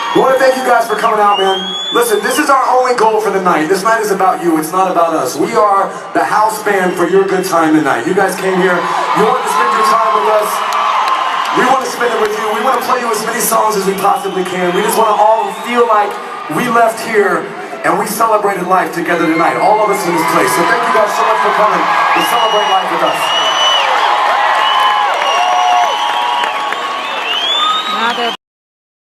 I want to thank you guys for coming out, man. Listen, this is our only goal for the night. This night is about you. It's not about us. We are the house band for your good time tonight. You guys came here. You wanted to spend your time with us. We want to spend it with you. We want to play you as many songs as we possibly can. We just want to all feel like we left here and we celebrated life together tonight. All of us in this place. So thank you guys so much for coming to celebrate life with us.